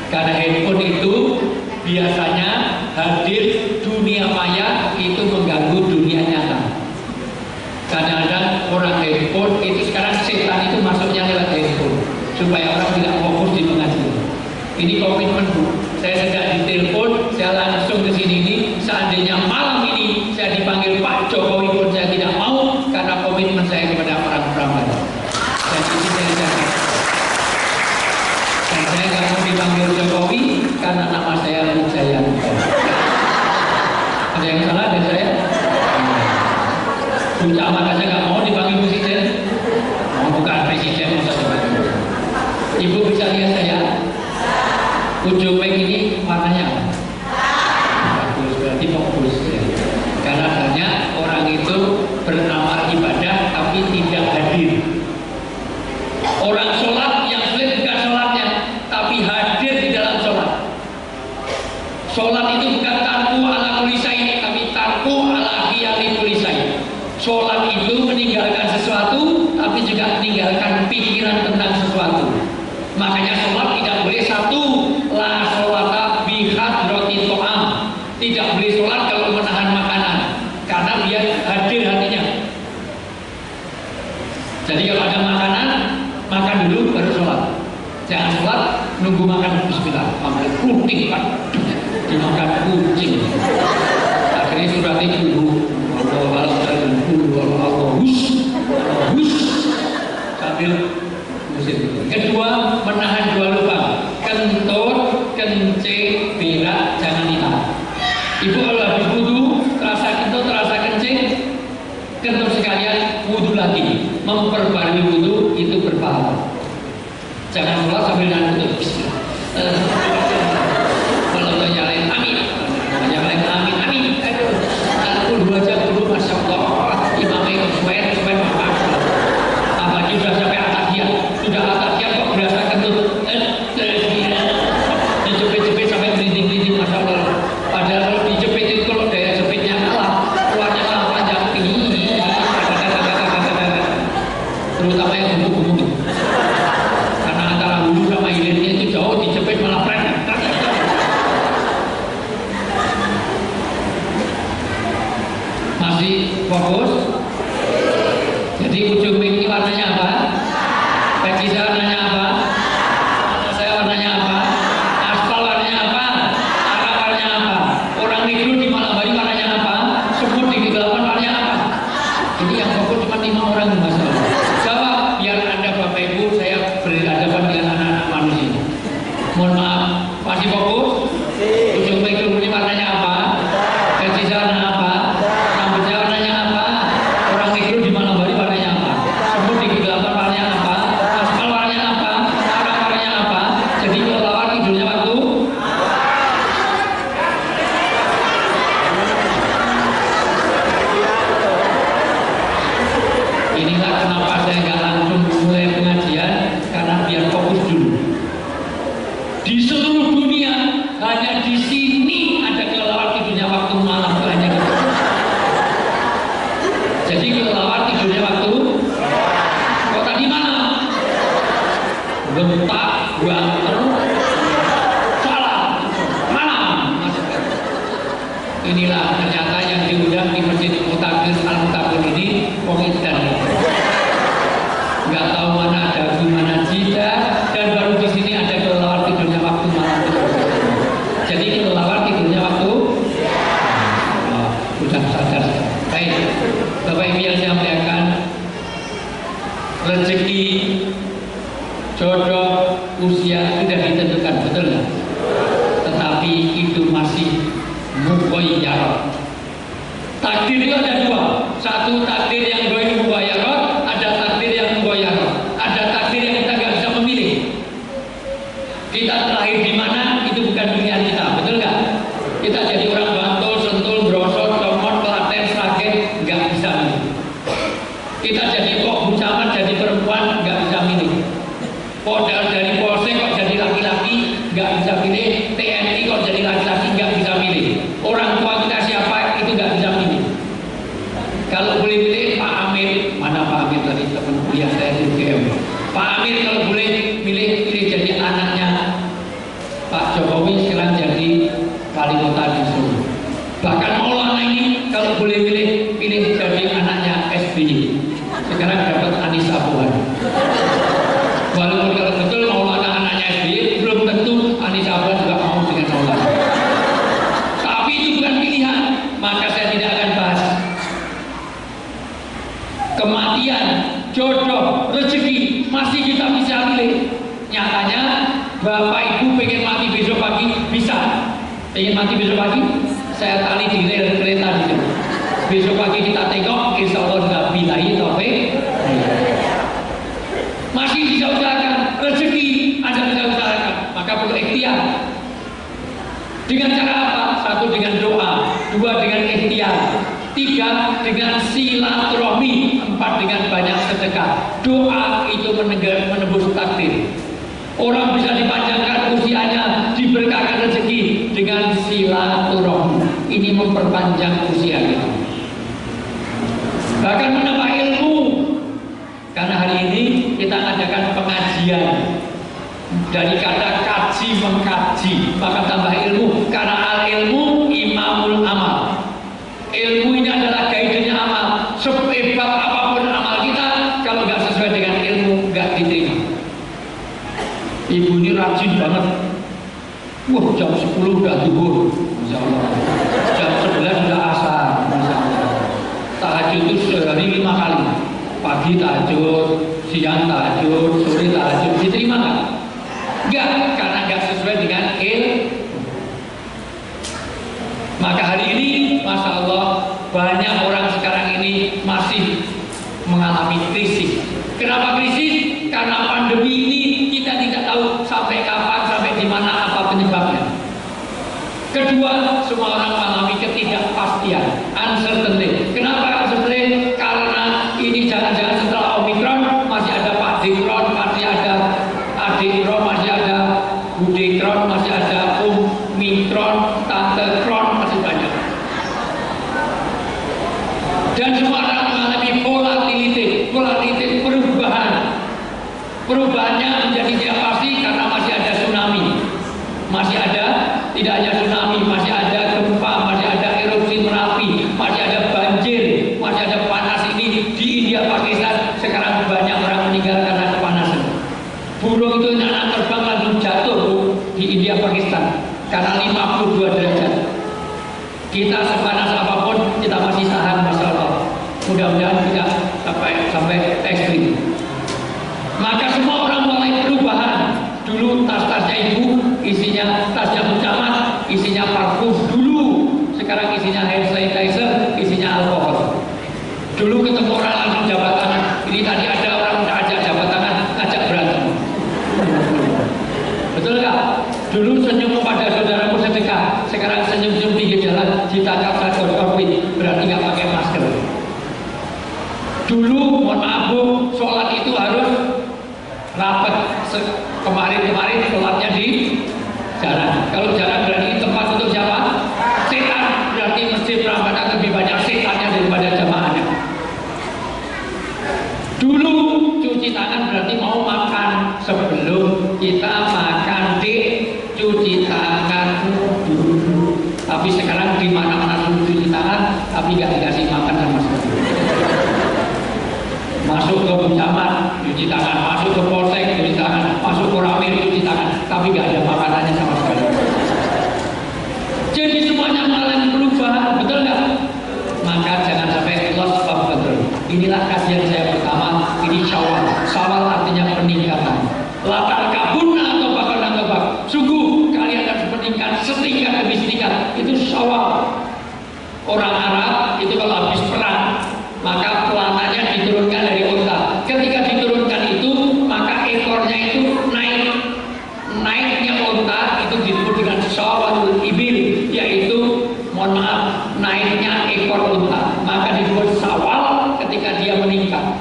Karena handphone itu biasanya hadir dunia maya itu mengganggu dunia nyata. Kadang-kadang orang handphone itu sekarang setan itu masuknya lewat handphone supaya orang tidak fokus di pengajian. Ini komitmen Bu. Saya sedang ditelepon, saya langsung ke sini ini. Seandainya malam ini saya dipanggil Pak Jokowi pun saya tidak mau karena komitmen saya kepada orang Prambanan. Dan ini saya jaga. Dan saya nggak mau dipanggil Jokowi karena nama saya Wijayanto. Ada yang salah dari saya? Bu Camat aja nggak mau dipanggil presiden. Mau bukan presiden masa dipanggil. Ibu bisa lihat saya. Ujung mic ini warnanya apa? Bagus, berarti fokus ya. Karena banyak orang itu bernama ibadah tapi tidak hadir. Orang sholat yang sulit bukan sholatnya, tapi hadir di dalam sholat. Sholat itu bukan tarku ala kulisai, tapi tarku ala hiyali kulisai. Sholat itu meninggalkan sesuatu, tapi juga meninggalkan pikiran tentang sesuatu. Makanya sholat tidak boleh satu, la sholata bihadrati to'am. Tidak boleh sholat kalau menahan makanan, karena dia hadir hatinya. Jadi kalau ada makanan, makan dulu baru sholat. Jangan sholat nunggu makan bismillah. Ambil kucing kan, dimakan kucing. Akhirnya surat itu sambil kedua, menahan 2 lubang, kentut, kencing, berak, jangan ditahan. Ibu kalau habis wudhu, terasa kentut, terasa kencing, kentut sekalian, wudhu lagi. Memperbarui wudhu itu berpahala. Jangan sholat sambil nahan kentut. Kalau nyalain amin, nyalain amin, amin. Aduh, aku 2 jam dulu, masya Allah, imamnya sweat makan. Apalagi sudah sampai atahiyat, sudah atahiyat kok berasa kentut, dijepit-jepit sampai merinding-merinding, masya Allah. Padahal kalau dijepit itu kalau daya jepitnya kalah, keluarnya malah panjang tinggi, terutama yang gemuk-gemuk. Karena antara hulu sama hilirnya itu jauh, dijepit malah pendek. Masih fokus? Jadi ujung mic ini warnanya apa? Peci saya warnanya apa? Saya warnanya apa? Aspal warnanya apa? Arah warnanya apa? Orang negro di malam hari warnanya apa? Semut di kegelapan warnanya apa? Ini yang fokus cuma 5 orang masalah. Jawab biar Anda Bapak Ibu saya berhadapan dengan anak-anak manusia. Mohon maaf, masih fokus? Ujung mic ini warnanya apa? Peci saya warnanya apa? Rambut saya warnanya apa? Orang negro di malam hari warnanya apa? Semut di kegelapan warnanya apa? Aspal warnanya apa? Arah warnanya apa? Jadi kelelawar tidurnya waktu inilah kenapa saya nggak langsung mulai pengajian, karena biar fokus dulu. Di seluruh dunia hanya di sini ada kelelawar tidurnya waktu malam, itu hanya gitu. Jadi kelelawar tidurnya waktu kok tadi malam? Bentak, banter, salah, malam. Inilah ternyata yang diundang di Masjid Mutakir Al-Mutakir ini komitmen. Nggak tahu mana ada gimana jida, dan baru di sini ada kelelawar tidurnya waktu malam. Jadi kelelawar tidur Bapak Ibu yang saya muliakan, rezeki, jodoh, usia tidak ditentukan, betul nggak? Tetapi itu masih mukhayyar. Takdir itu ada dua, satu takdir yang mukhayyar, ada takdir yang mukhayyar, ada takdir yang kita nggak bisa memilih. Kita terlahir di mana itu bukan pilihan kita, betul nggak? Kita jadi orang Bantul, Sentul, Brosot, Comot, Klaten, Sragen, nggak bisa milih. Kita jadi kok bucaman, jadi perempuan, nggak bisa milih. Kodal dari Polsek kok jadi laki-laki, nggak bisa milih. TNI kok jadi laki-laki, nggak bisa milih. Orang tua kita siapa itu nggak bisa milih. Kalau boleh milih Pak Amir, mana Pak Amir tadi teman kuliah saya di UGM. Pak Amir kalau boleh milih jadi anaknya Pak Jokowi, sekarang jadi wali kota di Solo. Bahkan Maulana ini kalau boleh pilih jadi anaknya SBY. Sekarang dapat Anissa Pohan. Walaupun kalau betul Maulana anaknya SBY, belum tentu Anissa Pohan juga mau dengan Maulana. Tapi itu bukan pilihan, maka saya tidak akan bahas. Kematian, jodoh, rezeki masih kita bisa pilih. Nyatanya Bapak Ibu pengen mati besok pagi bisa. Pengen mati besok pagi, saya tali di rel kereta di sini. Besok pagi kita tengok, insya Allah sudah bilahi taufik. Masih bisa usahakan rezeki, Anda bisa usahakan. Maka perlu ikhtiar. Dengan cara apa? Satu dengan doa, dua dengan ikhtiar, tiga dengan silaturahmi, empat dengan banyak sedekah. Doa itu menembus takdir. Orang bisa dipanjangkan usianya, diberkahkan rezeki dengan silaturahmi. Ini memperpanjang usia kita. Bahkan menambah ilmu. Karena hari ini kita adakan pengajian. Dari kata kaji mengkaji, maka tambah ilmu. Karena al ilmu imamul amal. Ilmu ini adalah guide-nya amal. Sehebat apapun amal kita, kalau nggak sesuai dengan ilmu, nggak diterima. Ibu ini rajin banget. Wah, jam 10 udah zuhur, Masya Allah. Jam 11 sudah asar, Masya Allah. Tahajud itu sehari 5 kali. Pagi tahajud, siang tahajud, sore tahajud. Diterima nggak? Enggak, karena nggak sesuai dengan ilmu. Maka hari ini, Masya Allah, banyak orang sekarang ini masih mengalami krisis. Kenapa krisis? Karena pandemi ini kita tidak tahu sampai kapan, sampai di mana, apa penyebabnya. Kedua, semua orang mengalami ketidakpastian, uncertainty. Kenapa uncertainty? Karena ini jangan-jangan setelah Omikron masih ada Pak Dekron, masih ada Adekron, masih ada Budekron, masih ada Mikron, Tante Kron, masih banyak. Dan semua orang mengalami volatility, perubahan. Perubahannya menjadi tidak pasti karena masih ada tsunami. Masih ada, tidak hanya tsunami, masih ada gempa, masih ada erupsi Merapi, masih ada banjir, masih ada panas ini di India, Pakistan. Sekarang banyak orang meninggal karena kepanasan. Burung itu anak terbang langsung jatuh di India, Pakistan karena 52 derajat. Kita sepanas apapun kita masih tahan, Masya Allah. Mudah-mudahan tidak sampai ekstrim. Maka semua orang mulai perubahan. Dulu tas-tasnya ibu isinya tasnya pencamat, isinya parfum dulu. Sekarang isinya hand sanitizer, isinya alkohol. Dulu ketemu orang langsung jabat tangan. Ini tadi ada orang ajak jabat tangan, ajak berantem. Betul nggak? Dulu senyum pada saudaramu sedekah. Sekarang senyum-senyum pinggir jalan ditangkap satgas COVID, berarti nggak pakai masker. Dulu, mohon maaf Bu, sholat itu harus rapat. Kemarin sholatnya di jalan. Kalau jalan berarti tempat untuk siapa? Setan. Berarti masjid Prambanan lebih banyak setannya daripada jamaahnya. Dulu cuci tangan berarti mau makan. Sebelum kita makan cuci tangan dulu. Tapi sekarang di mana-mana cuci tangan, tapi nggak dikasih makan sama sekali. Masuk ke pencamat, cuci tangan, masuk ke polsek, cuci tangan, masuk ke ramir, cuci tangan, tapi nggak ada makanannya sama sekali. Jadi semuanya mengalami perubahan, betul nggak? Maka jangan sampai lost of control. Orang Arab itu kalau habis perang, maka pelananya diturunkan dari unta. Ketika diturunkan itu, maka ekornya itu naiknya unta itu disebut dengan sawatul ibil, yaitu mohon maaf, naiknya ekor unta. Maka disebut sawal ketika dia meningkat.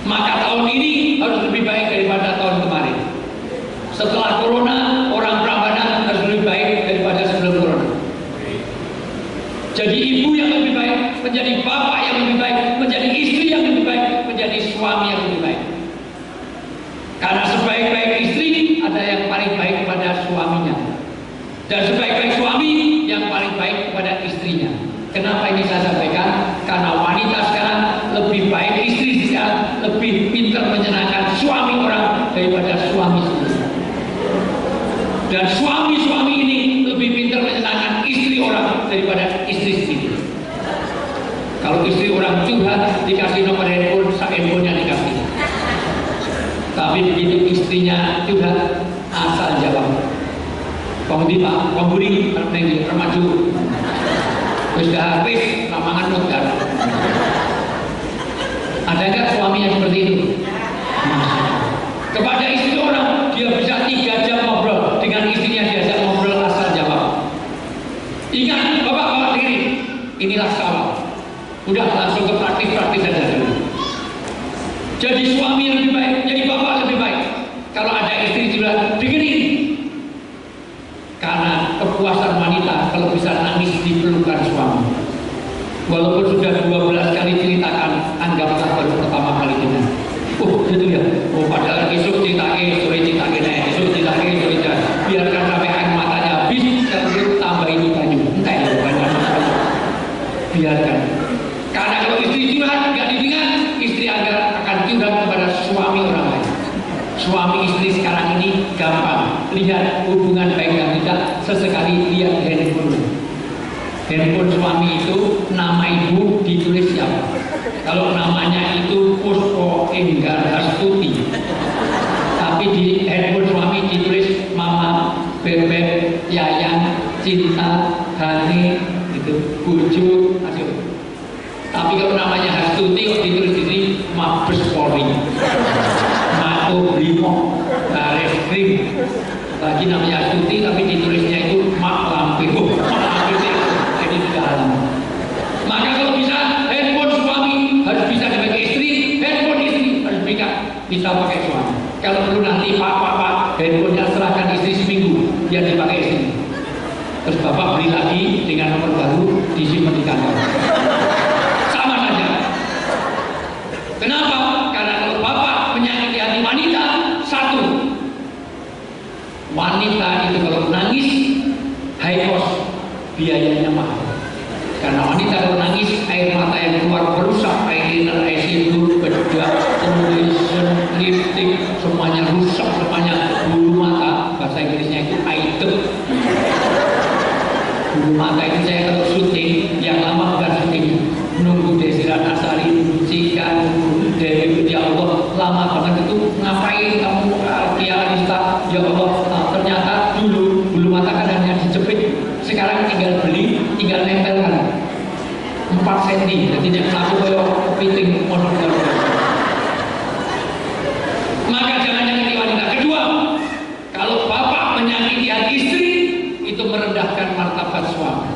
Maka tahun ini harus lebih baik daripada tahun kemarin. Setelah corona, orang Prambanan harus lebih baik daripada sebelum corona. Jadi ibu yang lebih baik, menjadi bapak yang lebih baik, menjadi istri yang lebih baik, menjadi suami yang lebih baik. Karena sebaik-baik istri ada yang paling baik kepada suaminya, dan sebaik-baik suami yang paling baik kepada istrinya. Kenapa ini saya sampaikan? Karena wanita sekarang lebih baik, istri sekarang lebih pintar menyenangkan suami orang daripada suami sendiri. Dan suami-suami ini lebih pintar menyenangkan istri orang daripada istri sendiri. Kalau istri orang curhat, dikasih nomor handphone, handphonenya dikasih. Tapi begitu istrinya curhat, asal jawab. Pembudi Pak, pemburi, neng remaju. Terus dah habis, lamangan mutar. Ada nggak suami yang seperti itu? Kepada istri orang, dia bisa 3 jam ngobrol. Dengan istrinya diajak ngobrol asal jawab. Ingat, bapak ini, inilah sawah. Udah langsung ke praktis-praktis saja dulu. Jadi suami yang lebih baik, jadi bapak lebih baik. Kalau ada istri juga dengerin. Karena kepuasan wanita kalau bisa nangis di pelukan suami. Walaupun sudah 12 kali ceritakan, anggaplah baru pertama kali kita. Oh gitu ya. Oh padahal besok ceritake, sore ceritake, besok ceritake, sore ceritake. Biarkan sampai air matanya habis, terus tambah ini banyu. Entah ya banyak. Biarkan. Karena kalau istri curhat nggak didengar, istri akan curhat kepada suami orang lain. Suami istri sekarang ini gampang lihat hubungan baik dan tidak, sesekali lihat handphone. Handphone suami itu nama ibu ditulis siapa? Kalau namanya itu Puspo Enggar Astuti, tapi di handphone suami ditulis Mama, Bebek, Yayang, Cinta, Hani, itu Bujuk, aduh. Tapi kalau namanya Astuti ditulis di sini Mabes Polri. Mako Brimo, Baris Krim. Lagi namanya Astuti tapi ditulisnya itu Mak Lampir. Mak Lampir jadi di dalam. Maka kalau bisa handphone suami harus bisa dipakai istri, handphone istri harus bisa pakai suami. Kalau perlu nanti pak handphonenya serahkan istri seminggu biar dipakai istri. Terus bapak beli lagi dengan nomor baru disimpan di kantor. Sama saja. Kenapa? Karena kalau bapak menyakiti hati wanita, satu, wanita itu kalau nangis high cost, biayanya mahal. Karena wanita kalau nangis, air mata yang keluar merusak, eyeliner, eyeshadow, bedak, foundation, lipstick, semuanya rusak, semuanya bulu mata, bahasa Inggrisnya itu item. Bulu mata itu saya kalau syuting, yang lama bukan syuting, nunggu Desi Ratnasari, nunggu Cika, nunggu Dewi, ya Allah, lama banget itu, ngapain kamu, Kia Arista, ya Allah, ternyata dulu bulu mata kan hanya dijepit, sekarang tinggal beli, tinggal nempelkan 4 cm, jadi yang aku kayak kepiting model. Maka jangan nyakiti wanita. Kedua, kalau bapak menyakiti hati istri, itu merendahkan martabat suami.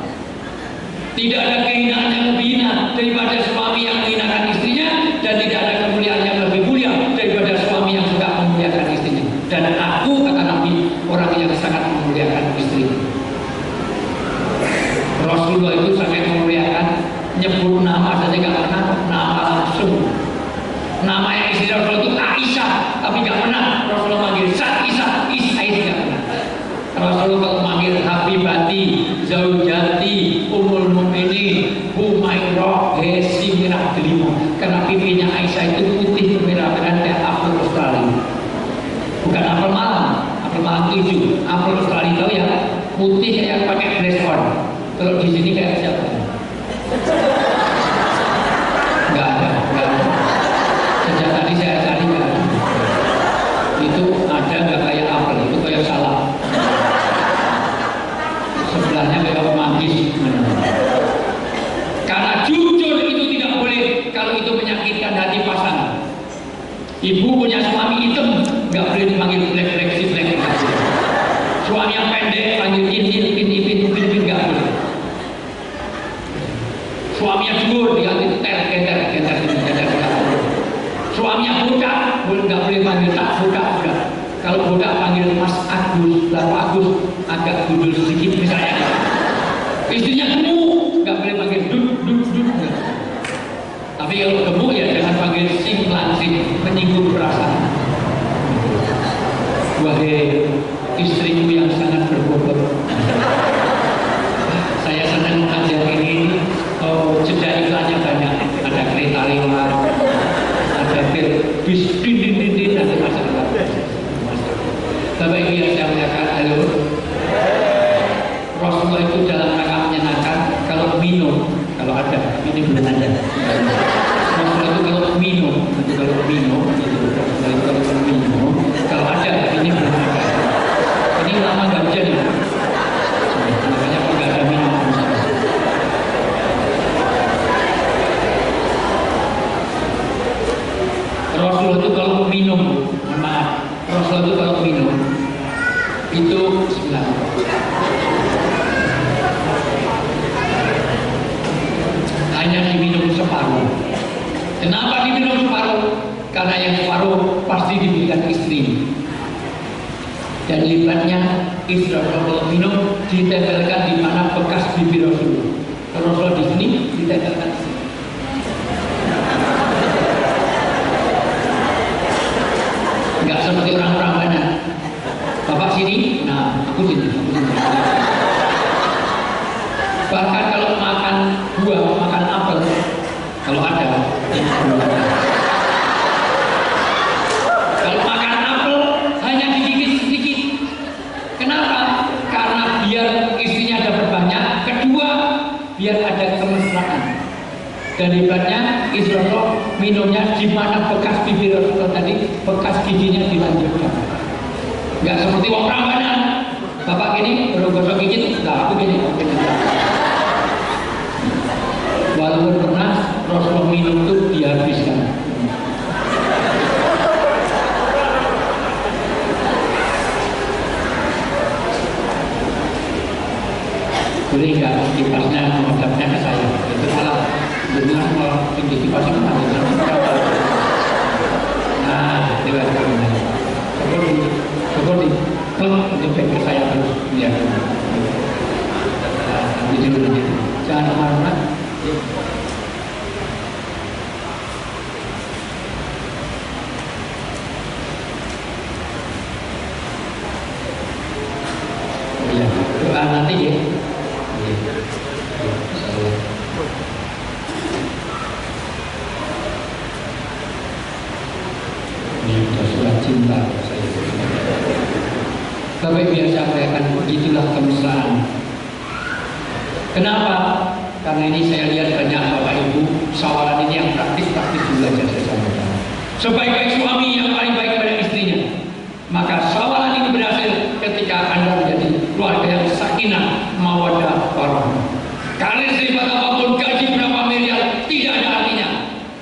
Tidak ada kehinaan yang lebih hina daripada suami yang menghinakan istrinya, dan tidak ada kemuliaan yang lebih mulia daripada suami yang suka memuliakan istrinya. Dan aku kata Nabi, orang yang sangat memuliakan istrinya. Rasulullah itu sangat memuliakan, nyebut nama saja gak pernah, nama langsung. Nama yang istri Rasulullah itu Aisyah, tapi gak pernah Rasulullah manggil Aisyah, Aisyah gak pernah. Rasulullah kalau manggil Habibati, Zaujati, Ummul Mukminin, Humairah, Hesi, Mirah, Delima. Karena pipinya Aisyah itu putih kemerah-merahan kayak apel Australia. Bukan apel malam 7, apel Australia tahu ya, putih kayak pakai glass on. Kalau di sini kayak siapa? Enggak ada. Sejak tadi saya cari nggak ada. Itu ada nggak kayak apel, itu kayak salad. Sebelahnya kayak manggis. Ibu punya suami hitam, nggak boleh dipanggil black si black. Suami yang pendek panggil ipin nggak boleh. Suami yang dhuwur diganti kenter. Suami yang budak nggak boleh panggil tak budak. Kalau budak panggil Mas Agus, lalu Agus agak gundul sedikit misalnya. Istrinya gemuk, nggak boleh panggil duk. Tapi kalau gemuk ya jangan panggil sing langsing, menyinggung perasaan. Wahai istriku yang sangat berbobot, saya senang ajar ini. Oh, jeda iklannya banyak. Ada kereta lewat, ada bis din ada masalah. Bapak Ibu yang saya muliakan, halo. Rasulullah itu dalam rangka menyenangkan kalau minum, kalau ada, ini belum ada. Rasulullah itu kalau minum, kalau ada, ini belum ada. Ini lama nggak hujan ya. Makanya kalau nggak ada minum. Rasulullah itu kalau minum, maaf, Rasulullah itu kalau minum itu bismillah. Hanya diminum separuh. Kenapa diminum separuh? Karena yang separuh pasti diberikan istri. Dan libatnya istri Rasulullah minum ditempelkan di mana bekas bibir Rasulullah. Kalau Rasulullah di sini ditempelkan. Enggak seperti orang-orang mana. Bapak sini, nah aku sini. Bahkan kalau makan buah, makan apel, kalau ada, kalau makan apel hanya digigit sedikit. Kenapa? Karena biar istrinya dapat banyak. Kedua, biar ada kemesraan. Dan hebatnya Israel minumnya di mana bekas bibir Rasulullah tadi, bekas giginya dilanjutkan. Enggak seperti orang mana. Bapak gini, gosok gigit, nah aku gini. Walaupun pernah Rasulullah minum itu dihabiskan. Boleh nggak kipasnya menghadapnya ke saya? Itu salah. Benar semua tinggi kipasnya menghadapnya. Nah, lewat kemana? Seperti klub untuk ke saya terus. Ya. Nah, itu dulu. Jangan kemana-mana. Ya, doa nanti ya. Ini surat cinta saya. Bapak Ibu yang saya sampaikan, begitulah kemesraan. Kenapa? Karena ini saya lihat banyak Bapak Ibu sawalan ini yang praktis-praktis juga saya sampaikan. Sebagai suami yang paling baik pada istrinya, maka sawalan ini berhasil ketika Anda menjadi keluarga yang sakinah, mawaddah, warahmah. Karir sehebat apapun, gaji berapa miliar, tidak ada artinya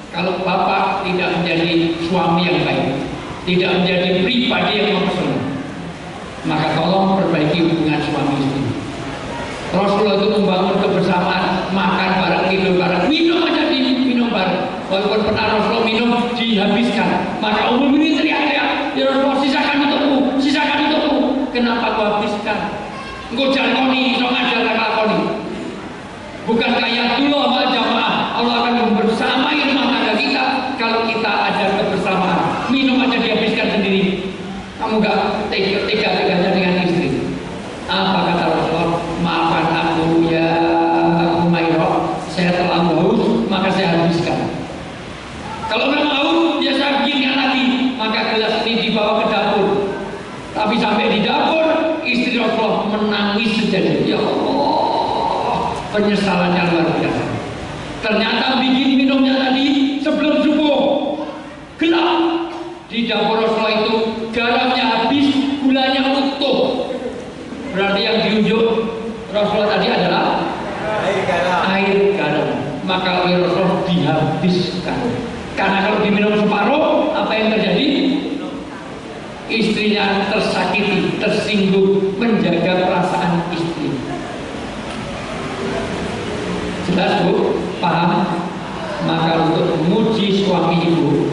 kalau Bapak tidak menjadi suami yang baik, tidak menjadi pribadi yang mempesona. Maka tolong perbaiki hubungan suami istri. Rasulullah itu membangun kebersamaan, makan bareng, tidur bareng, minum aja minum bareng. Walaupun pernah Rasulullah minum dihabiskan, maka umum ini teriak-teriak, ya Rasulullah sisakan untukku. Kenapa kau habiskan? Engkau jalkoni, so ngajar lakoni. Bukan kayak dulu sama jamaah. Allah akan membersamai rumah tangga kita kalau kita ada kebersamaan. Minum aja dihabiskan sendiri. Kamu gak tega-teganya dengan istri. Apa kata Rasulullah? Maafkan aku ya Umairah, saya terlalu haus, maka saya habiskan. Kalau memang haus, ya saya bikinkan lagi. Maka gelas ini dibawa ke dapur. Tapi sampai di dapur, istri Rasulullah menangis sejadi. Ya Allah, penyesalannya luar biasa. Ternyata bikin minumnya tadi sebelum subuh, gelap. Di dapur Rasulullah itu garamnya habis, gulanya utuh. Berarti yang diunjuk Rasulullah tadi adalah air garam. Maka oleh Rasulullah dihabiskan. Karena kalau diminum separuh, apa yang terjadi? Istrinya tersakiti, tersinggung, menjaga perasaan istri. Jelas Bu? Paham? Maka untuk memuji suami ibu,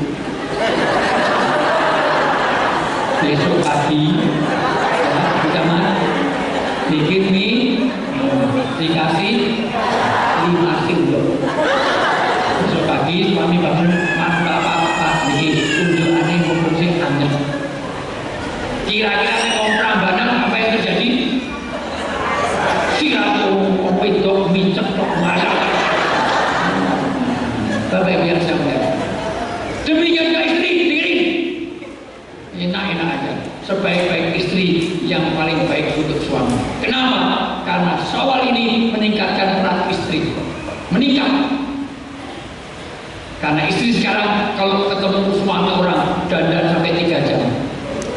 besok pagi di kamar bikin mie, dikasih 5 sendok. Besok pagi suami bangun, mas bapak bikin tunjuk aneh ngomong sing anyep. Kira-kira saya prambanan apa yang terjadi? Sirato kopedok micet tok masak. Bapak Ibu yang saya muliakan, demikian juga istri, dengerin. Enak-enak aja. Sebaik-baik istri yang paling baik untuk suami. Kenapa? Karena Syawal ini meningkatkan peran istri. Meningkat. Karena istri sekarang kalau ketemu suami orang dandan sampai 3 jam.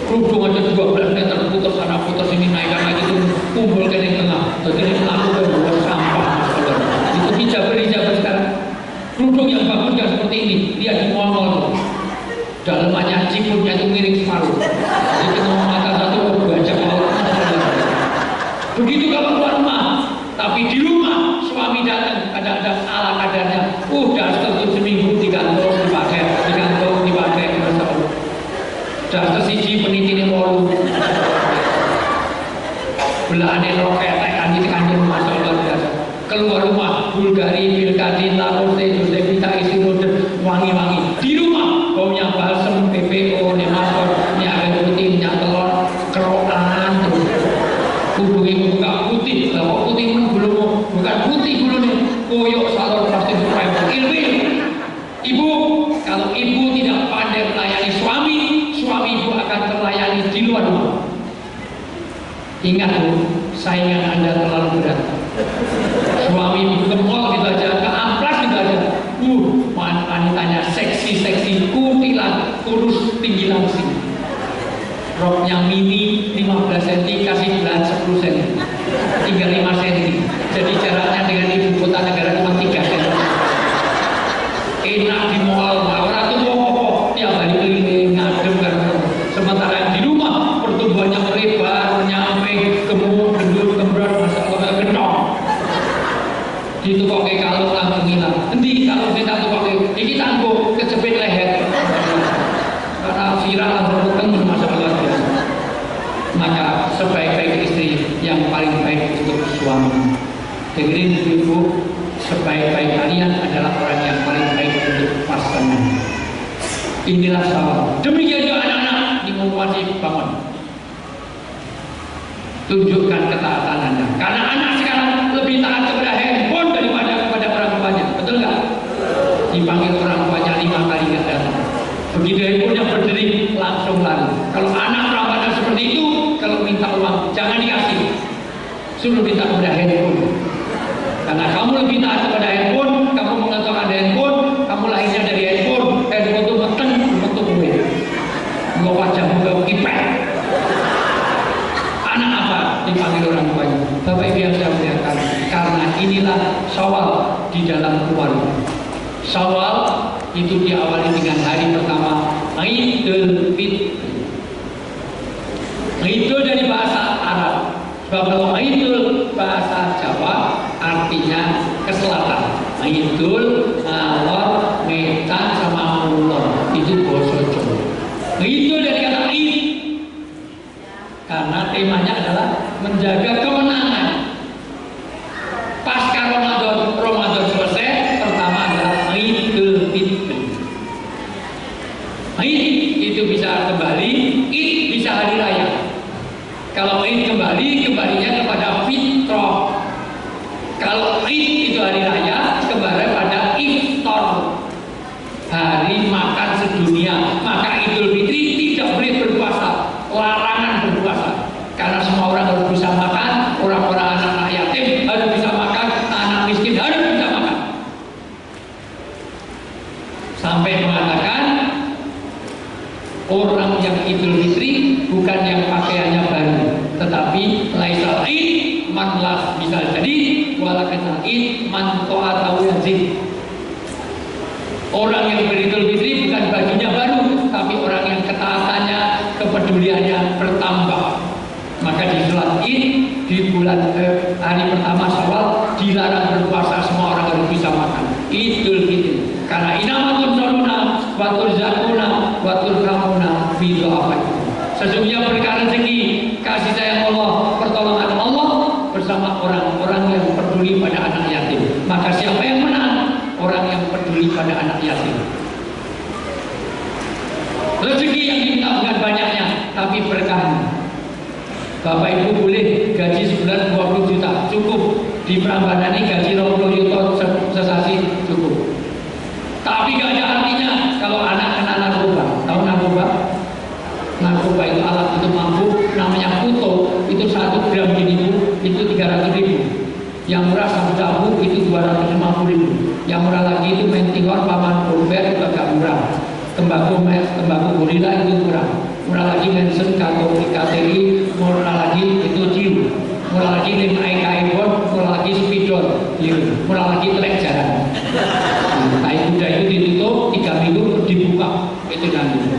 Kerudung aja 12 meter, putus sana putus ini, naikkan lagi itu kumpul ke tengah. Jadi ini melakukan buat sampah. Itu hijab sekarang. Kerudung yang bagus kan seperti ini, dia di mall-mall. Dalamannya ciputnya itu miring separuh. Jadi mau mata satu baca maut. Begitu kalau keluar rumah, tapi di rumah suami datang kadang-kadang ala kadarnya. Udah tertutup seminggu digantung dipakai. Masya Allah. Dah tersiji penitini molu. Belahane roketek anjing Masya Allah biasa. Keluar rumah, Bulgari, Bilkadin, Larote, Josepita, isi roder, wangi-wangi. Di rumah, baunya balsem, PPO, nemator, minyak putih, minyak telur, kerokan, terus. Hubungi buka putih, kalau putih belum, bukan putih belum nih, koyok salur pasti berpayung. Ilmu. Ibu, kalau ibu tidak pandai melayani suami, suami ibu akan terlayani di luar rumah. Ingat Bu, saingan Anda terlalu berat. Suami ibu ke mall gitu aja, ke amplas gitu aja. Wanitanya seksi, kutilan, kurus, tinggi langsing. Roknya mini 15 cm, kasih belan 10 cm, tinggal 5 cm. Jadi jaraknya dengan ibu kota negara cuma 3 cm. Enak di mall, orang tuh mau tiap hari keliling, ngadem kan. Sementara di rumah pertumbuhannya melebar, nyampe, gemuk, gendut, gembrot, Masya Allah, gendong. Itu kok kayak kalau langsung hilang. Nanti kalau kita tuh pakai, ini tangguh kejepit leher. Karena viral langsung ketemu, Masya Allah biasa. Maka sebaik-baik istri yang paling baik untuk suami. Dengerin ibu, sebaik-baik kalian adalah orang yang paling baik untuk pasangan. Inilah Syawal. Demikian juga anak-anak dimulai bangun. Tunjukkan ketaatan Anda. Karena anak sekarang lebih taat kepada handphone daripada kepada orang tuanya. Betul nggak? Dipanggil orang tuanya 5 kali nggak datang. Begitu handphone yang berdiri langsung lari. Kalau anak perawanan seperti itu, kalau minta uang jangan dikasih. Suruh minta kepada handphone. Karena kamu lebih taat kepada handphone, kamu mengatakan handphone, kamu lahirnya dari handphone itu meteng, bentuk gue. Gak wajah, gak kipet. Anak apa? Dipanggil orang tuanya. Bapak Ibu yang saya muliakan, karena inilah Syawal di dalam keluarga. Syawal itu diawali dengan hari pertama Idul Fitri. Idul dari bahasa Arab. Sebab kalau Idul bahasa Jawa artinya ke selatan. Idul, Alor, Medan sama Mulor itu bahasa Jawa. Idul dari kata Id, karena temanya adalah menjaga kemenangan. Pasca Ramadan selesai, pertama adalah Idul Fitri. Id itu bisa kembali, Id bisa hari raya. Kalau Id kembalinya kepada fitrah. Kalau Id itu hari raya, kembali pada iftar, hari makan sedunia. Maka Idul Fitri tidak boleh berpuasa, larangan berpuasa. Karena semua orang harus bisa makan, orang-orang anak yatim harus bisa makan, anak miskin harus bisa makan. Sampai mengatakan orang yang Idul Fitri bukan yang pakaiannya baru, tetapi laisal id man las bisa jadi walakin id man ta'atau yazid. Orang yang beridul fitri bukan bajunya baru, tapi ketaatannya, kepeduliannya bertambah. Maka di sholat Id di bulan hari pertama Syawal dilarang berpuasa, semua orang harus bisa makan. Idul Fitri. Karena inamatun soruna, watur zakuna, watur kamuna, video apa itu? Sesungguhnya berkah rezeki, kasih sayang Allah, pertolongan Allah bersama orang-orang yang peduli pada anak yatim. Maka siapa yang menang? Orang yang peduli pada anak yatim. Rezeki yang diminta bukan banyaknya, tapi berkahnya. Bapak Ibu boleh gaji sebulan 20 juta, cukup. Di Prambanan ini gaji 20 juta sesasi cukup. Tapi gak ada artinya kalau anak kena narkoba. Tahu narkoba? Narkoba itu alat untuk mabuk, namanya puto. Itu 1 gram gini itu 300.000. Yang murah sabu-sabu itu 250.000. Yang murah lagi itu mentingor, paman pulver itu agak murah. Tembakau gorila itu murah. Murah lagi mensen, KTI, murah lagi itu ciu, murah lagi lim aibon, murah lagi spidol, murah lagi telek jalan. Tai kuda itu ditutup 3 minggu dibuka, itu nanti.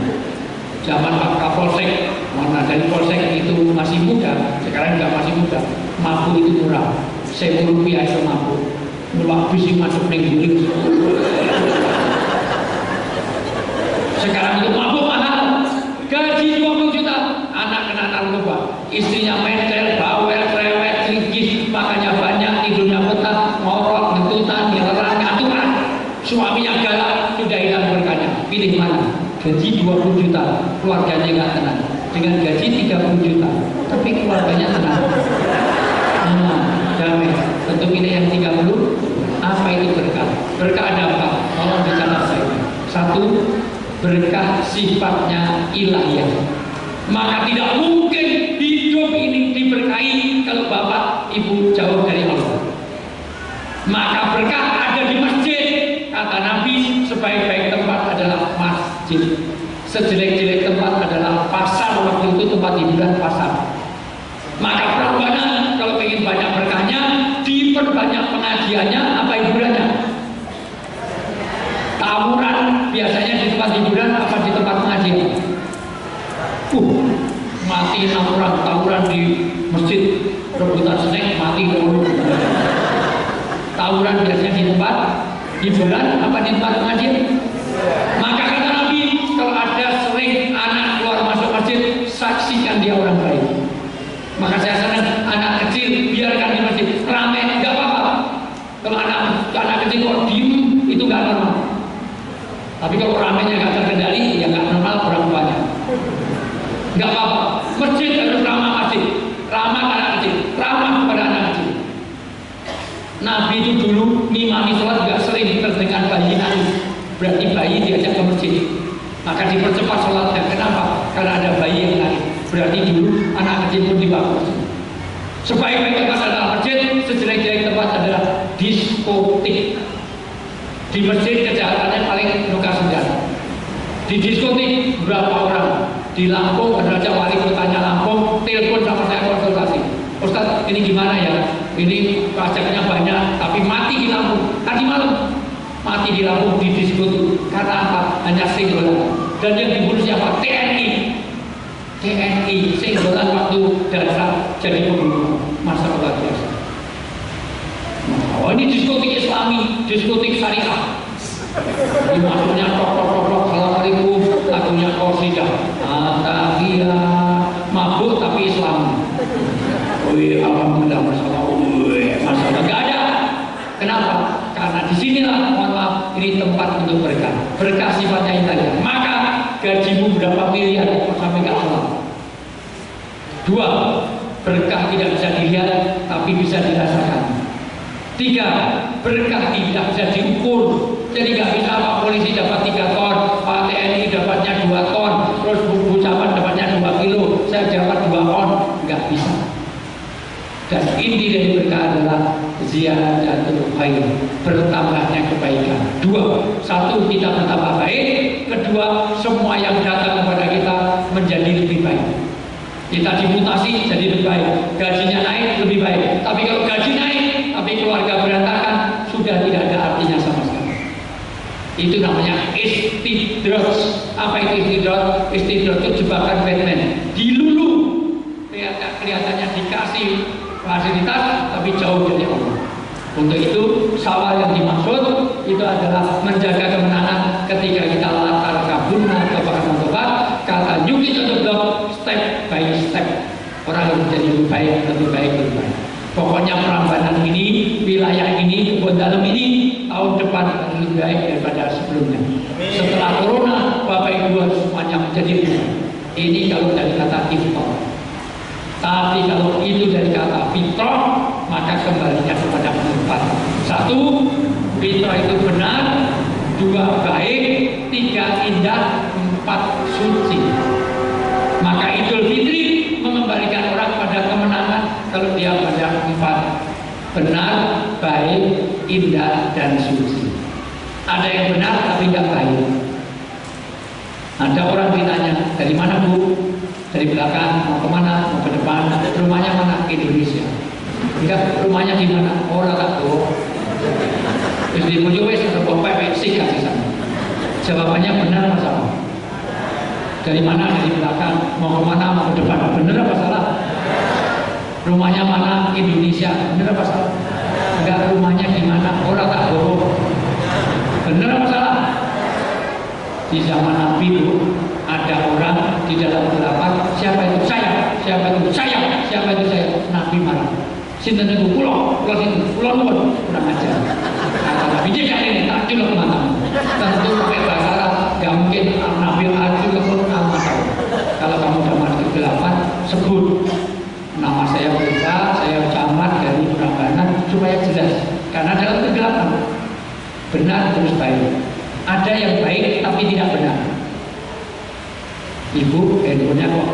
Zaman Pak Kapolsek, mana dari Polsek itu masih muda, sekarang nggak masih muda. Mabuk itu murah, 1.000 rupiah itu mabuk. Mulai bising masuk nengguling. Sekarang itu mabuk mahal. Gaji 20 juta, anak kena narkoba, istrinya mentel, bawel, cerewet, ringkis, makanya banyak, tidurnya betah, ngorok, ngentutan, ngelerang, ngaturan. Suaminya galak, sudah hilang berkahnya. Pilih mana? Gaji 20 juta, keluarganya nggak tenang. Dengan gaji 30 juta, tapi keluarganya tenang. Damai. Tentu pilih yang 30. Apa itu berkah? Berkah ada apa? Tolong dicatat saya. 1. Berkah sifatnya ilahiyah. Maka tidak mungkin hidup ini diberkahi kalau bapak ibu jauh dari Allah. Maka berkah ada di masjid. Kata Nabi, sebaik-baik tempat adalah masjid, sejelek-jelek tempat adalah pasar. Waktu itu tempat hiburan pasar. Maka Prambanan kalau ingin banyak berkahnya, diperbanyak pengajiannya, apa hiburannya? Tawuran biasanya di tempat hiburan apa di tempat pengajian? Mati 6 orang tawuran di masjid, rebutan snack mati 20. Tawuran biasanya di tempat hiburan apa di tempat pengajian? Maka kata Nabi, kalau ada sering anak keluar masuk masjid, saksikan dia orang baik. Maka saya senang anak kecil biarkan di masjid ramai, nggak apa-apa. Kalau anak kecil kok diem itu nggak normal. Tapi kalau ramainya nggak terkendali, ya nggak normal orang tuanya. Nggak apa-apa. Masjid harus ramah masjid, ramah anak kecil, ramah kepada anak kecil. Nabi itu dulu ngimami sholat nggak sering terdengar bayi nangis. Berarti bayi diajak ke masjid. Maka dipercepat sholatnya. Kenapa? Karena ada bayi yang nangis. Berarti dulu anak kecil pun dibawa ke masjid. Sebaik-baik tempat adalah masjid, sejelek-jelek tempat adalah diskotik. Di masjid kejahatannya paling luka senjata. Di diskotik berapa orang? Di Lampung ada aja wali kotanya Lampung telepon sama saya konsultasi. Ustaz, ini gimana ya? Ini pajaknya banyak, tapi mati di Lampung. Tadi malam mati di Lampung di diskotik. Karena apa? Hanya singgolan. Dan yang dibunuh siapa? TNI. Singgolan waktu dasar jadi pembunuh. Masa luar biasa. Oh, ini diskotik Islami, diskotik syariah. Ini masuknya tok-tok-tok, assalamualaikum, lagunya qasidah. Atahiyah, mabuk tapi Islam. Wih, alhamdulillah, masalah, masalah nggak ada. Kenapa? Karena disinilah, mohon maaf, ini tempat untuk berkah. Berkah sifatnya ilahiyah. Maka gajimu berapa miliar sampai ke Allah. 2. Berkah tidak bisa dilihat, tapi bisa dirasakan. 3. Berkah tidak bisa diukur. Jadi nggak bisa Pak polisi dapat 3 ton, Pak TNI dapatnya 2 ton, terus Bu Camat dapatnya 2 kilo, saya dapat 2 ton, nggak bisa. Dan inti dari berkah adalah ziyadatul khair, bertambahnya kebaikan. 2. 1. Kita bertambah baik. 2. Semua yang datang kepada kita menjadi lebih baik. Kita dimutasi jadi lebih baik, gajinya naik lebih baik. Tapi kalau gaji naik tapi keluarga berantakan, sudah tidak ada artinya sama sekali. Itu namanya istighfar. istidroj. Apa itu istidroj? Istidroj itu jebakan Batman. Dilulu, kelihatannya dikasih fasilitas tapi jauh dari Allah. Untuk itu sawal yang dimaksud itu adalah menjaga kemenangan ketika kita latar kabunna tobat. Kata Yuki Cocok step by step orang yang menjadi lebih baik. Pokoknya Prambanan ini, wilayah ini, Kebon Dalem ini tahun depan lebih baik daripada sebelumnya. Setelah Corona, Bapak Ibu harus semuanya menjadi lebih baik. Ini kalau dari kata fitrah. Tapi kalau itu dari kata fitrah, maka kembalinya kepada empat. Satu, fitrah itu benar. Dua, baik. Tiga, indah. Empat, suci. Maka Idul Fitri mengembalikan orang pada kemenangan kalau dia pada empat: benar, baik, indah, dan suci. Ada yang benar tapi tidak baik. Ada orang ditanya, dari mana Bu? Dari belakang, mau kemana? Mau ke depan? Rumahnya mana? Indonesia. Enggak, rumahnya di mana? Orang tak tahu. Terus di Mojowes atau Bapak sih kasih sana. Jawabannya benar apa salah? Dari mana? Dari belakang. Mau kemana? Mau ke depan? Benar apa salah? Rumahnya mana? Indonesia. Benar apa salah? Enggak, rumahnya di mana? Orang tak tahu. Benar apa salah? Di zaman Nabi itu ada orang di dalam kegelapan, siapa itu saya? Siapa itu saya? Siapa itu saya? Nabi marah. Sinten niku kula situ, kula nuwun, kurang ajar. Kata Nabi dia ini tak culuk mata. Tentu pakai bahasa Arab, enggak mungkin Nabi culuk mata. Kalau kamu udah mati kegelapan, sebut nama saya berubah, saya camat dari Prambanan supaya jelas. Karena dalam kegelapan benar terus baik. Ada yang baik tapi tidak benar. Ibu handphonenya kok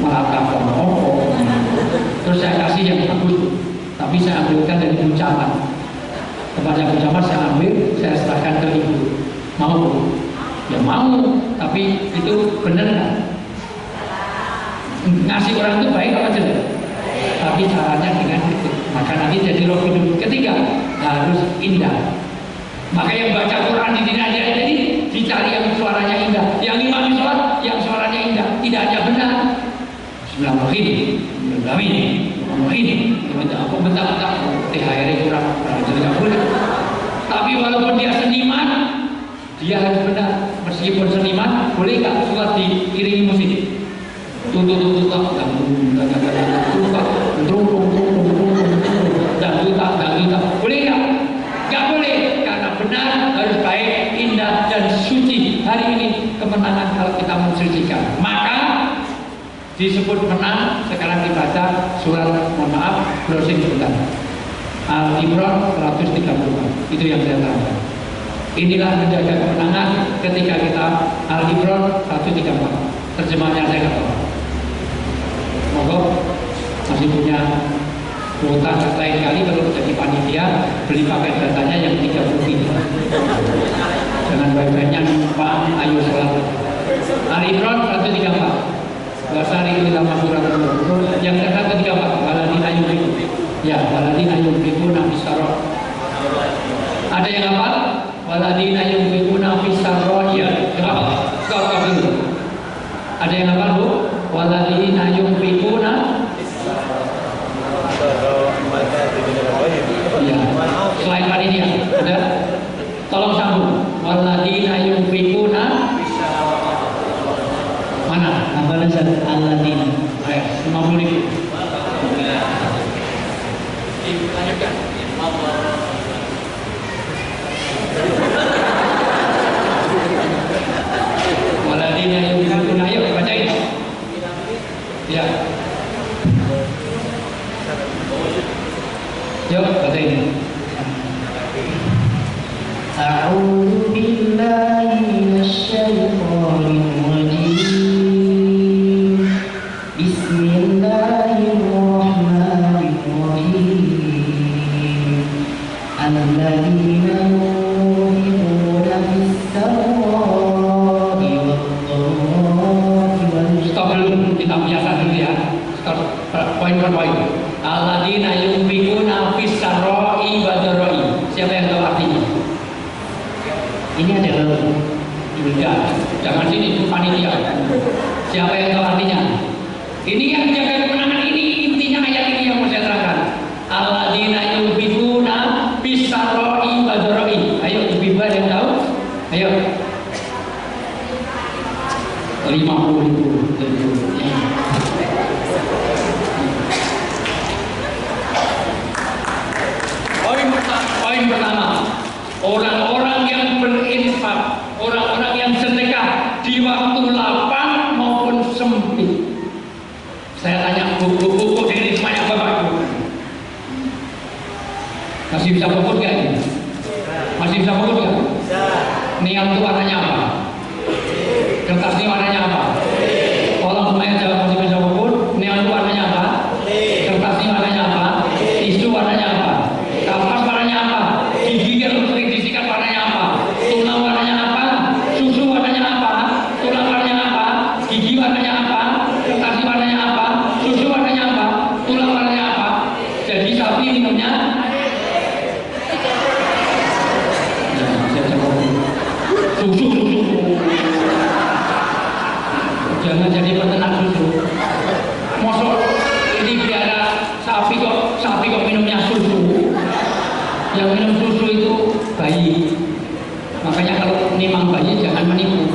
malah telepon terus saya kasih yang bagus, tapi saya ambilkan dari Bu Camat. Kepada Bu Camat saya ambil, saya serahkan ke ibu. Mau? Ya mau, tapi itu benar kan? Ngasih orang itu baik apa jelek? Tapi caranya dengan itu. Maka nanti jadi roh hidup. Ketiga, harus indah. Maka yang baca Quran di sini aja jadi dicari yang suaranya indah, yang imam sholat yang suaranya indah, tidak hanya benar. Bismillahirrahmanirrahim. Aku bentak-bentak THR kurang jadi nggak boleh. Tapi walaupun dia seniman, dia harus benar. Meskipun seniman, boleh nggak sholat diiringi musik? Boleh nggak? Nggak boleh. Benar, harus baik, indah, dan suci. Hari ini kemenangan kalau kita mensucikan. Maka disebut menang. Sekarang dibaca surat, mohon maaf, browsing sebentar. Al-Imran 134. Itu yang saya terangkan. Inilah menjaga kemenangan ketika kita Al-Imran 134. Terjemahnya saya nggak tahu. Monggo masih punya kuota. Lain kali kalau jadi panitia beli paket datanya yang 30 GB. Jangan baik-baiknya numpang ayo sholat. Al-Imran 134. Wasari ulama surat yang ke-134 waladina yunfiqun. Ya, waladina yunfiquna fisarra. Ada yang apa? Waladina yunfiquna fisarra. Ya, apa? Stop dulu. Ada yang apa, Bu? Waladina yunfiquna. Ya, selain panitia ada, tolong sambung. Waladina yunfiquna mana? Apa dasar aladina? 50.000. Lanjutkan. Waladina yunfiquna, ayo bacain. Ya. Yuk, bacain. A'udzu billahi minasyaitonir rajim. Bismillahirrahmanirrahim. Alladzina yunfiquna fis-sarra'i wad-dharra'i wal. Stop dulu, kita biasa dulu ya. Stop, poin per poin. Alladzina yunfiquna fis-sarra'i wad-dharra'i. Siapa yang tahu artinya? Ini adalah Tidak, jangan sini, itu panitia. Siapa yang tahu artinya? Ini yang jaga kemenangan, ini intinya ayat ini yang mau saya terangkan. Alladzina yunfiquna fis-sarra'i wad-dharra'i. Ayo, ibu-ibu ada yang tahu? Ayo. 50.000. Poin pertama, orang-orang yang berinfak, orang-orang yang sedekah di waktu lapang maupun sempit. Saya tanya buku-buku dari semuanya Bapak Ibu. Masih bisa fokus nggak ini? Masih bisa fokus nggak? Niat itu warnanya apa? Kertasnya warnanya apa? Tolong semuanya jawab, masih bisa fokus. Niat itu warnanya apa? Kertasnya warnanya apa? Tisu warnanya apa? Kapas warnanya apa? Gigi yang sering disikat warnanya apa? Tulang warnanya apa? Susu warnanya apa? Tulang warnanya apa? Gigi warnanya apa? Kertas warnanya apa? Susu warnanya apa? Tulang warnanya apa? Jadi sapi minumnya susu. Jangan jadi peternak susu. Mosok ini biara sapi kok minumnya susu. Yang minum susu itu bayi. Makanya kalau nimang bayi jangan menipu.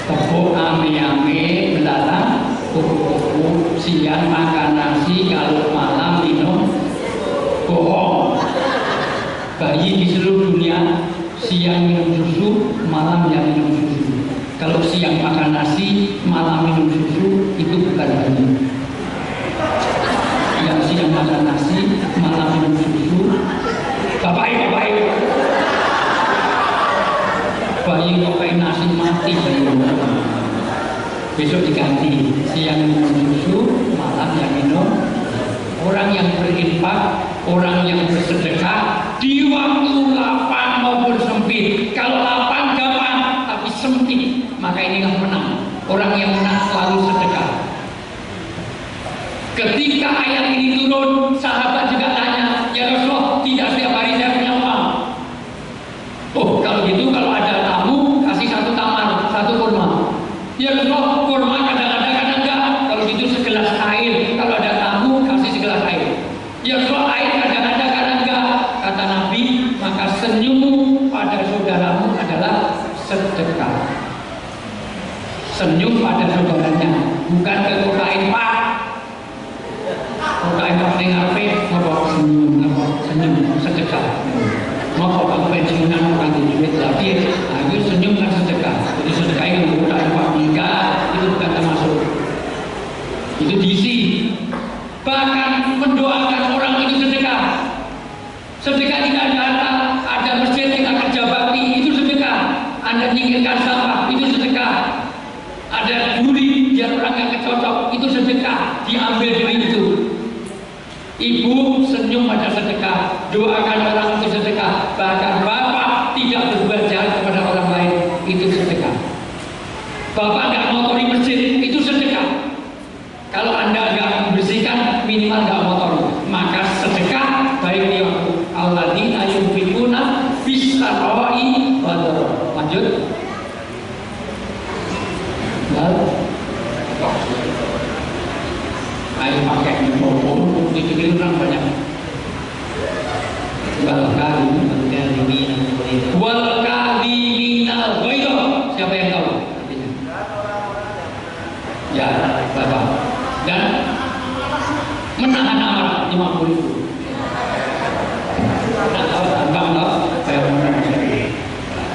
Tepuk ame-ame belalang, kuku-kuku, siang makan nasi, kalau malam minum bohong. Bayi di seluruh dunia siang minum susu, malam yang minum susu. Kalau siang makan nasi, malam minum susu, itu bukan bayi. Yang siang makan nasi, malam minum susu, bapak ibu. Bayi kok kayak nasi mati bayi. Besok diganti, siang minum susu, malam yang minum. Orang yang berinfak, orang yang bersedekah di waktu lapang maupun sempit. Kalau lapang gampang, tapi sempit, maka inilah menang. Orang yang menang selalu sedekah. Ketika ayat ini turun, sahabat juga tanya, ya Rasulullah, tidak setiap hari saya punya uang. Oh, kalau gitu, kalau ada tamu, kasih satu tamar, satu kurma. Ya Rasulullah, kurma kadang-kadang, kadang enggak. Kalau gitu segelas air, kalau ada tamu, kasih segelas air. Ya Rasulullah, air kadang-kadang, kadang enggak. Kata Nabi, maka senyummu pada saudaramu adalah sedekah. Senyum pada saudaranya, bukan ke kokain pak. Kokain pak dengar ngomong senyum sedekah. Mau kalau pensiunan orang di duit tapi ayo senyum kan sedekah. Jadi sedekah itu kokain pak enggak, itu bukan termasuk. Itu diisi. Bahkan mendoakan orang itu sedekah. Sedekah tidak ada harta, ada masjid kita kerja bakti, itu sedekah. Anda nyingkirkan sampah, itu sedekah. Ada duri biar orang yang kecocok, itu sedekah. Diambil duit itu. Ibu senyum pada sedekah, doakan orang itu sedekah. Bahkan bapak tidak berbuat jahat kepada orang lain, itu sedekah. Bapak nggak motori masjid, itu sedekah. Kalau Anda nggak membersihkan, minimal nggak motori, maka sedekah baik di waktu alladzina yunfiquna fis-sarra'i wad-dharra'i. Lanjut. Ayo pakai mikrofon, dipikir orang banyak. Wal kadhiminal ghaidha. Siapa yang tahu? Ya, Bapak. Dan menahan amarah 50.000.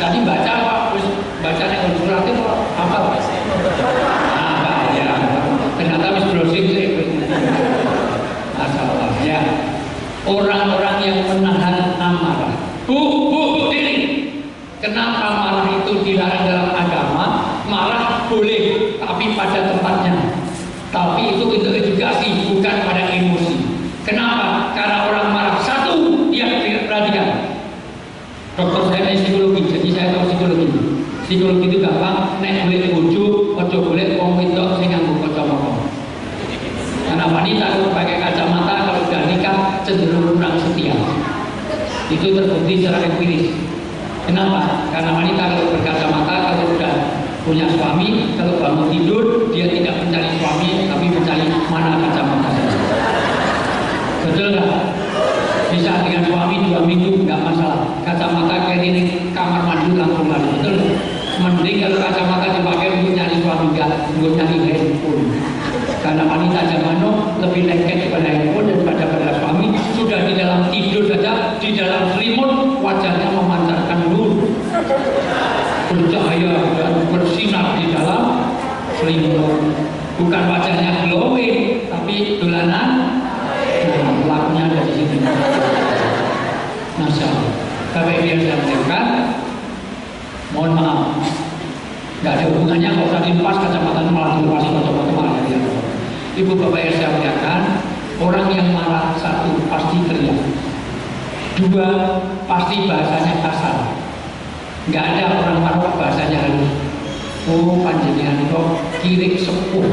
Tadi baca Pak, terus baca yang surat itu apa Pak? Ya, ternyata wis browsing sih. Masalah ya. Orang-orang yang menahan amarah. Bu diri. Kenapa marah itu dilarang dalam agama? Marah boleh, tapi pada tempatnya. Tapi itu untuk edukasi, bukan pada emosi. Kenapa? Karena orang marah satu, dia perhatikan. Dokter saya psikologi, jadi saya tahu psikologi. Psikologi itu gampang, nek boleh bojo, ojo boleh wong wedok sing nganggo kacamata. Karena wanita kalau pakai kacamata kalau sudah nikah cenderung kurang setia. Itu terbukti secara empiris. Kenapa? Karena wanita kalau berkacamata, kalau sudah punya suami, kalau bangun tidur dia tidak mencari suami, tapi mencari mana kacamata saja. Betul nggak? Bisa dengan suami 2 minggu nggak masalah. Kacamata kayak ini kamar mandi langsung lari. Betul nggak? Mending kalau kacamata dipakai untuk nyari suami, nggak untuk nyari handphone. Karena wanita zaman now lebih lengket kepada handphone daripada pada suami. Sudah di dalam tidur saja, di dalam selimut wajahnya memancarkan nur, bercahaya dan bersinar di dalam selimut. Bukan wajahnya glowing, tapi dolanan. Nah, pelakunya ada di sini. Masya Allah. Bapak Ibu yang saya muliakan, mohon maaf, nggak ada hubungannya. Kalau usah dilepas kacamata malah dilepas kacamata malah ya. Ibu bapak yang saya muliakan, orang yang marah 1 pasti teriak, 2 pasti bahasanya kasar. Nggak ada orang marah bahasanya halus. Oh panjenengan kok kirik sepuh,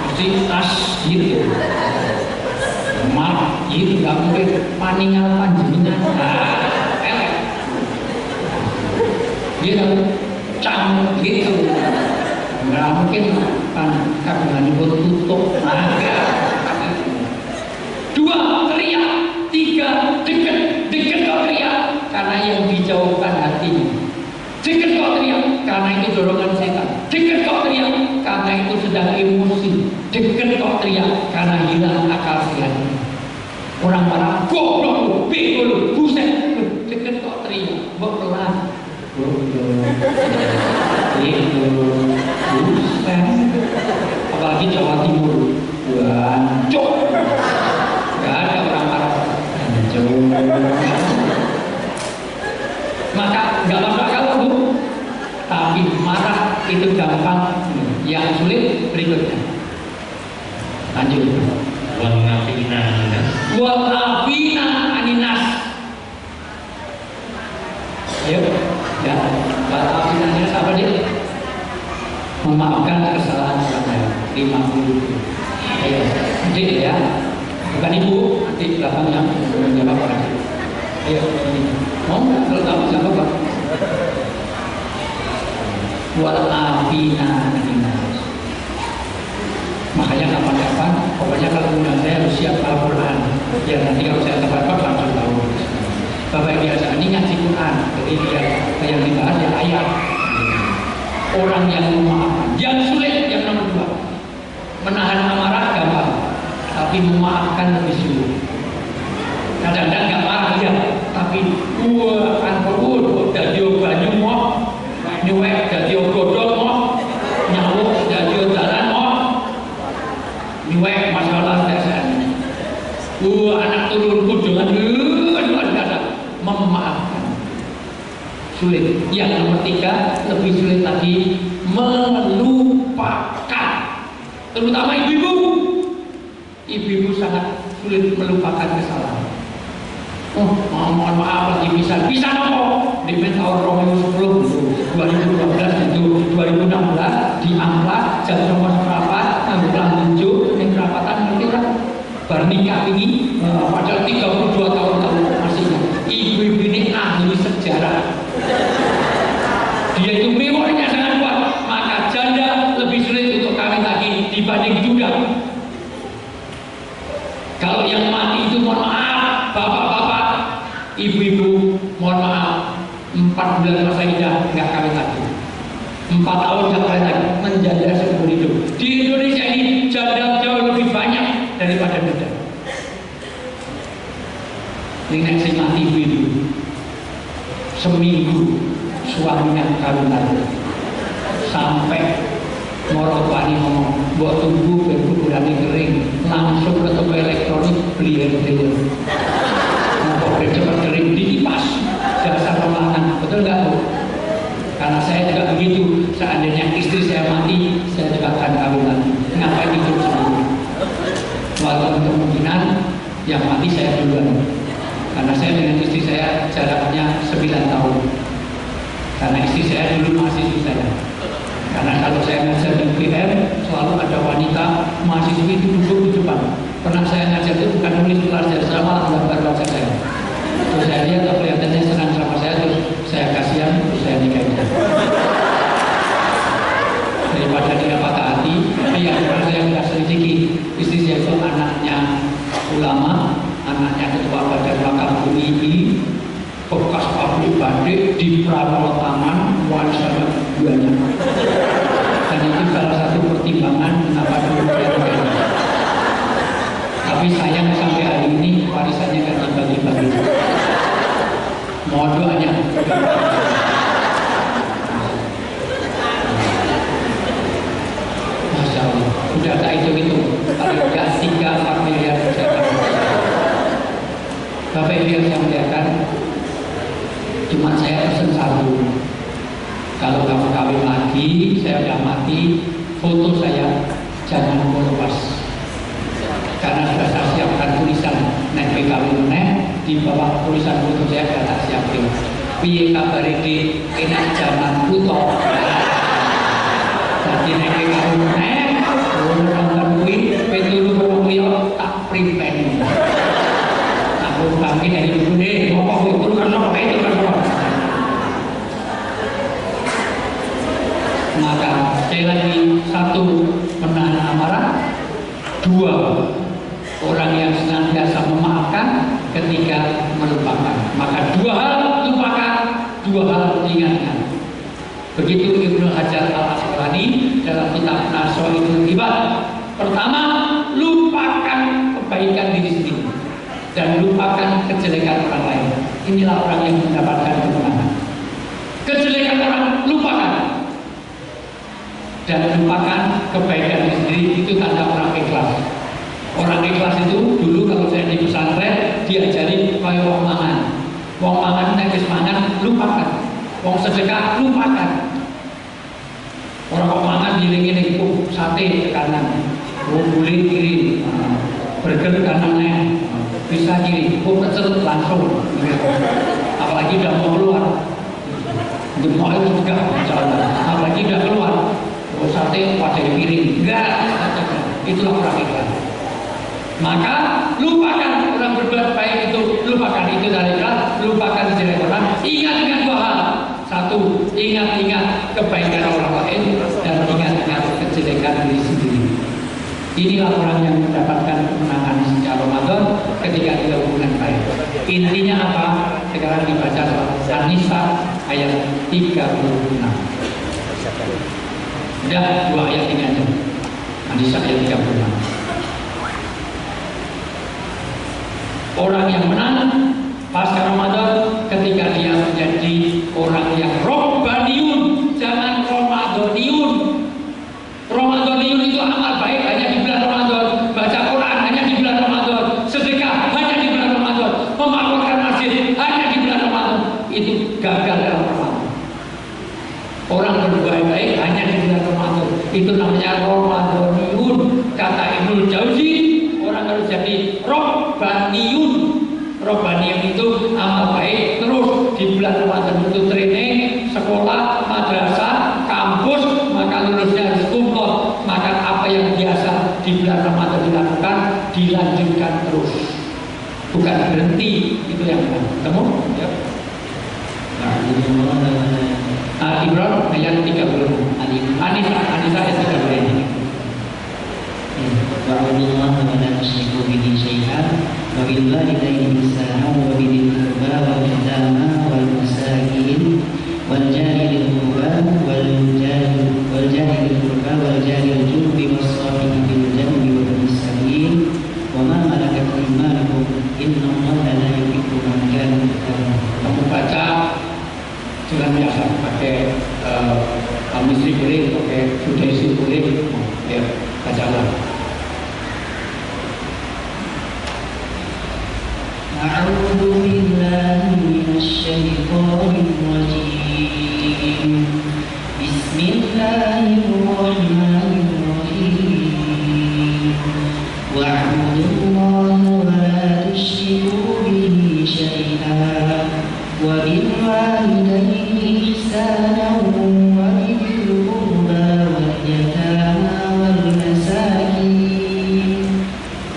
mesti tas gitu. Maaf, itu nggak mungkin paningal panjenengan. Elek. Dia cang gitu. Nggak mungkin kan kagungan itu tutup. 2 teriak, 3 deket kau teriak karena yang dijauhkan hatinya. Deket kau teriak karena itu dorongan setan. Deket kau teriak karena itu sedang emosi. Deket kau teriak karena hilang akal sehatnya. Orang marah, goblok, bego, buset. Deket kau teriak, pelan. Itu buset. Apalagi Jawa Timur, hancur. Gak ada orang marah, hancur. Maka gak masuk akal Bu. Tapi marah itu gampang. Yang sulit berikutnya. Lanjut. Wal afina aninas. Ayo, ya. Wal afina aninas apa dia? Memaafkan kesalahan orang lain. 50. Ayo, nanti ya. Bukan ibu, nanti belakangnya menjawab orang. Ayo, ini. Mau nggak? Kalau tahu siapa Pak? Wal afina aninas. Makanya kapan-kapan, pokoknya kalau undang saya harus siap Al-Quran. Ya nanti kalau saya tepat langsung tahu. Bapak Ibu biasa ini ngaji Quran, jadi dia yang dibahas ya ayat. Orang yang memaafkan, yang sulit yang nomor 2. Menahan amarah gampang, tapi memaafkan lebih sulit. Kadang-kadang nggak marah ya, tapi anpur dari banyu mau, nyuwek dari godok mau, nyawuk dari jalan mau. Niwek masalah dasarnya. Anak turunku dengan luar biasa memaafkan. Sulit. Yang nomor 3 lebih sulit lagi, melupakan. Terutama ibu-ibu. Ibu-ibu sangat sulit melupakan kesalahan. Oh, mohon maaf lagi bisa nopo. Di tahun Romeo 10 2012 itu 2016 di Amplas jam nomor berapa ambil hijau yang perapatan nanti kan bernikah ini padahal 32 tahun masih ibu-ibu ini ahli sejarah. Dia itu memorinya sangat kuat, maka janda lebih sulit untuk kawin lagi dibanding duda. Kalau yang mati itu mohon maaf bapak-bapak, ibu-ibu mohon maaf, 4 bulan masa idah nggak kawin lagi, 4 tahun nggak kawin lagi, menjanda seumur hidup. Di Indonesia ini janda jauh lebih banyak daripada duda. Ini sing mati ibu-ibu, seminggu suaminya kawin lagi, sampai morotwani ngomong, buat tunggu berkuburannya kering, langsung ke toko elektronik beli handphone. Mau cepat kering dikipas, dasar pemakan, betul nggak Bu? Karena saya juga begitu. Seandainya istri saya mati, saya juga akan kawin lagi. Ngapain hidup sendiri? Walaupun kemungkinan yang mati saya duluan. Karena saya dengan istri saya jaraknya 9 tahun. Karena istri saya dulu mahasiswi saya. Karena kalau saya ngajar di UGM, selalu ada wanita mahasiswi itu duduk di depan. Pernah saya ngajar itu bukan nulis pelajar, saya malah gambar wajah saya. Terus saya lihat kelihatannya senang sama itu anaknya ulama, anaknya ketua badan wakaf UII, bekas pabrik batik di Prabowo Taman, warisan duanya. Dan itu salah satu pertimbangan kenapa demikian. Tapi sayang sampai hari ini warisannya kan dibagi-bagi. Mohon doanya. Masya Allah, sudah tak hitung-hitung, paling tidak 3-4 miliar saja. Bapak Ibu yang saya muliakan, cuma saya pesen satu. Kalau kamu kawin lagi, saya udah mati, foto saya jangan lepas. Karena sudah saya siapkan tulisan nek kawin nek di bawah tulisan foto saya sudah tak siapin. Piye kabar iki enak zaman puto. Jadi nek kawin nek, orang kuwi petulu kuwi tak print. Aku kami dari dulu deh, ngomong itu kan apa itu kan apa. Maka sekali lagi, satu, menahan amarah. Dua, orang yang senantiasa memaafkan. Ketiga, melupakan. Maka dua hal lupakan, dua hal ingatkan. Begitu Ibnu Hajar Al-Asqalani dalam kitab Nasohul Ibad. Pertama, lupakan kebaikan diri sendiri dan lupakan kejelekan orang lain. Inilah orang yang mendapatkan kemenangan. Kejelekan orang lupakan. Dan lupakan kebaikan sendiri, itu tanda orang ikhlas. Orang ikhlas itu dulu kalau saya di pesantren diajari kaya wong mangan. Wong mangan nek wis mangan lupakan. Wong sedekah lupakan. Orang kok mangan giling-giling sate ke kanan, guling kiri, burger kanan, bisa kiri, pecel langsung. Apalagi udah mau keluar, gemuk itu juga, apalagi udah keluar. Sate pada piring, enggak, itulah orang ikhlas. Maka lupakan orang berbuat baik itu, lupakan itu dari ikhlas, lupakan jelek orang. Ingat dua hal. Satu, ingat kebaikan orang lain, dan ingat kejelekan diri sendiri. Inilah orang yang mendapatkan kemenangan sejak Ramadan ketika dia hubungan baik. Intinya apa? Sekarang dibaca An-Nisa ayat 36. Udah 2 ayat ini aja. An-Nisa ayat 36. Orang yang menang pasca Ramadan ketika dia menjadi orang yang robbaniun, jangan Ramadaniun. Ramadaniun itu amal baik hanya di bulan Ramadan, baca Quran hanya di bulan Ramadan, sedekah hanya di bulan Ramadan, memakmurkan masjid hanya di bulan Ramadan. Itu gagal dalam Ramadan. Orang berbuat baik hanya di bulan Ramadan, itu namanya Ramadaniun. Kata Ibnu Jauzi, orang harus jadi robbaniun. Robbaniun itu amal baik terus di bulan Ramadan, itu training, sekolah, madrasah, kampus, maka lulusnya harus kumpul. Maka apa yang biasa di bulan Ramadan dilakukan, dilanjutkan terus, bukan berhenti. Itu yang ketemu ya. Imran ayat 30. An-Nisa ayat 30. Wa'budullaha wa la tusyriku bihi syai'an wa bil walidayni ihsanan wa bidhil qurba wal yatama wal masakin wal jari dhil qurba wal jari dhil qurba wal jari al junubi was sahibi bil janbi wa ibnis sabil wa ma malakat aymanukum innallaha la yuhibbu man kana mukhtalan. Kamu baca dengan biasa pakai misri boleh, pakai sudesi boleh, ya bacalah. A'udzu billahi minasy syaithanir rajim. Bismillahirrahmanirrahim. Wa'budullaha wa la tusyriku bihi syai'an wa bil walidayni ihsanan wa bidhil qurba wal yatama wal masakin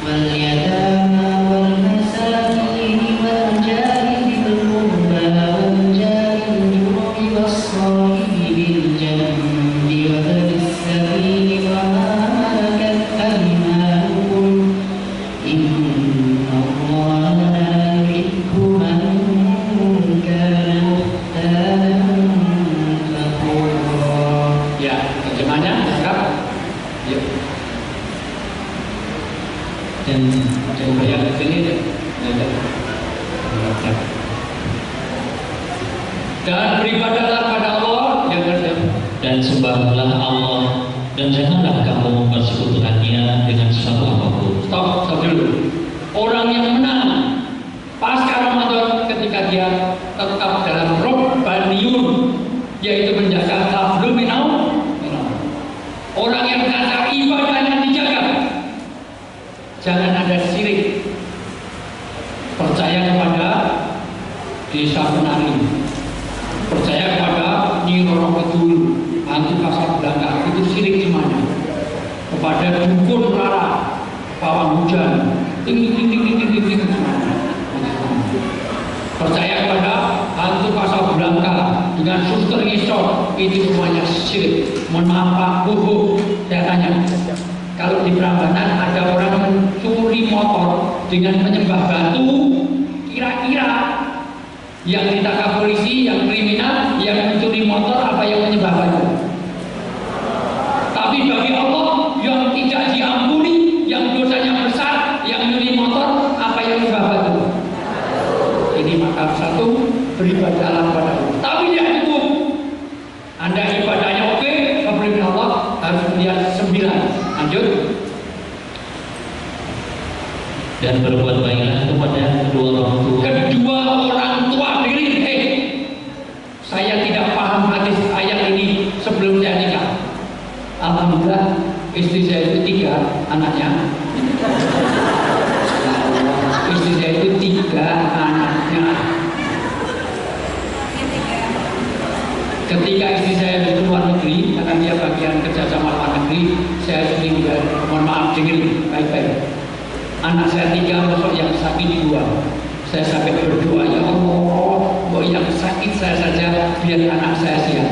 wal yatama wal masakin wal jari dhil qurba wal jari al junubi was sahibi bil janbi wa ibnis Coba yang kecil ini. Dan beribadahlah pada Allah yang dan sembahlah Allah dan janganlah kamu mempersekutukannya dengan sesuatu apapun. Stop dulu. Orang yang menang pasca Ramadan ketika dia tetap dalam Rabbaniyun, yaitu menjaga tablu minau. Orang yang kata ibadahnya dijaga, jangan ada syirik, percaya kepada desa penari, percaya kepada Nyi Roro Kidul, hantu Kasablanca, itu syirik semuanya. Kepada dukun rara, pawang hujan, ting semuanya. Percaya kepada hantu Kasablanca dengan suster ngisor, itu semuanya syirik. Mohon maaf Pak, saya tanya, kalau di Prambanan ada orang mencuri motor dengan menyembah batu, kira-kira yang ditangkap polisi, yang kriminal, yang mencuri motor apa yang menyembah batu? Tapi bagi Allah yang tidak diampuni, yang dosanya besar, yang mencuri motor, apa yang menyembah batu? Ini maka satu, beribadahlah pada Allah. Tapi tidak cukup. Anda ibadahnya oke, kemudian Allah harus melihat 9. Lanjut. Dan berbuat baiklah kepada kedua orang tua. Kedua orang tua diri. Saya tidak paham hadis ayat ini sebelum saya nikah. Alhamdulillah istri saya itu 3 anaknya. Istri saya itu 3 anaknya. Ketika istri saya di luar negeri, karena dia bagian kerja sama luar negeri, saya sering mohon maaf dengerin baik-baik. Anak saya 3, masuk yang sakit 2. Saya sampai berdoa, ya Allah, kok yang sakit saya saja, biar anak saya sehat.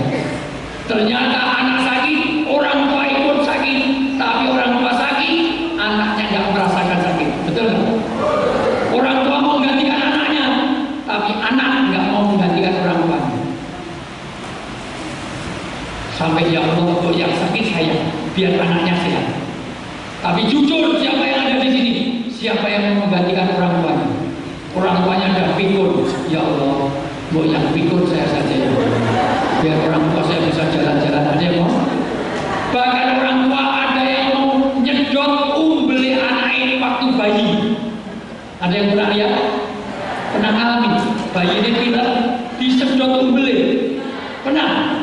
Ternyata anak sakit, orang tua ikut sakit, tapi orang tua sakit, anaknya nggak merasakan sakit. Betul nggak? Orang tua mau menggantikan anaknya, tapi anak nggak mau menggantikan orang tuanya. Sampai ya Allah, kok yang sakit saya, biar anaknya sehat. Tapi jujur, siapa yang ada di sini? Siapa yang mau menggantikan orang tuanya? Orang tuanya sudah pikun. Ya Allah, kok yang pikun saya saja ya. Biar orang tua saya bisa jalan-jalan aja mau. Bahkan orang tua ada yang mau nyedot umbeli anak ini waktu bayi. Ada yang pernah lihat? Pernah alami? Bayi ini bilang disedot umbeli. Pernah?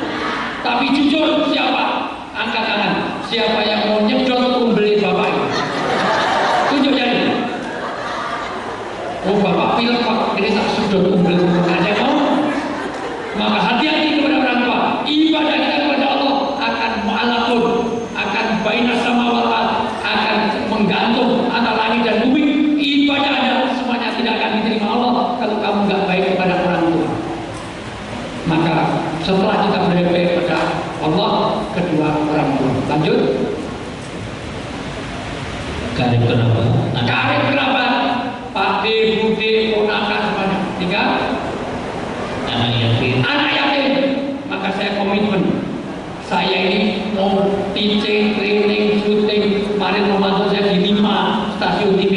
Tapi jujur siapa? Angkat tangan. Siapa yang mau nyedot umbeli bapak ini? Tunjuk jari. Oh bapak pilih pak, ini tak sedot umbeli. Ada yang mau? Maka hati-hati kepada orang tua. Ibadah kita kepada Allah akan mu'alakun, akan baina sama wal-ard, akan menggantung antara langit dan bumi. Ibadah Anda semuanya tidak akan diterima Allah kalau kamu nggak baik kepada orang tua. Maka setelah kita berbaik kepada Allah, kedua orang tua. Lanjut. Karib kerabat. Karib kerabat. Pak D, Bude, ponakan semuanya. 3. Anak yatim. Anak yatim. Maka saya komitmen. Saya ini mau teaching, training, syuting. Kemarin Ramadan saya di 5 stasiun TV.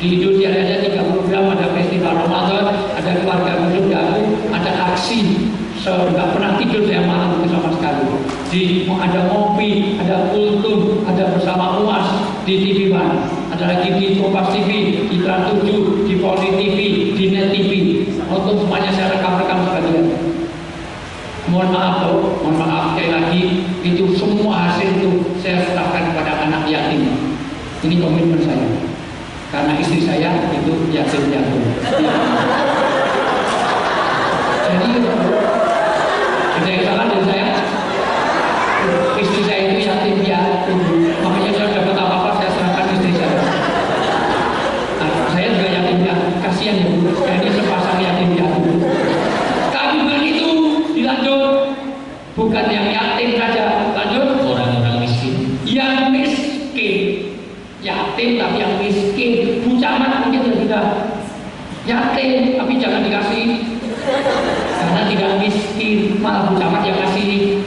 Di Indonesia ada 3 program, ada festival Ramadan, ada keluarga muda, ada aksi. Nggak pernah tidur saya malam itu sama sekali. Ada ngopi, ada kultum, ada bersama umas di TV One, ada lagi di Kompas TV, di Trans 7, di Poli TV, di Net TV. Untuk semuanya saya rekam-rekam sekalian. Mohon maaf loh, mohon maaf sekali lagi, itu semua hasil itu saya serahkan kepada anak yatim. Ini komitmen saya, karena istri saya itu yatim piatu. Jadi ada yang salah dari saya. Istri saya itu yatim piatu, makanya saya dapat apa-apa saya serahkan istri saya. Nah, saya juga yatim piatu, kasihan ya Bu, ini sepasang yatim piatu. Tapi bukan itu, dilanjut. Bukan yang yatim saja, lanjut. Orang-orang miskin. Yang miskin, yatim tapi yang miskin. Bu Camat mungkin sudah yatim, tapi jangan dikasih. Karena tidak miskin, malah Bu Camat yang kasih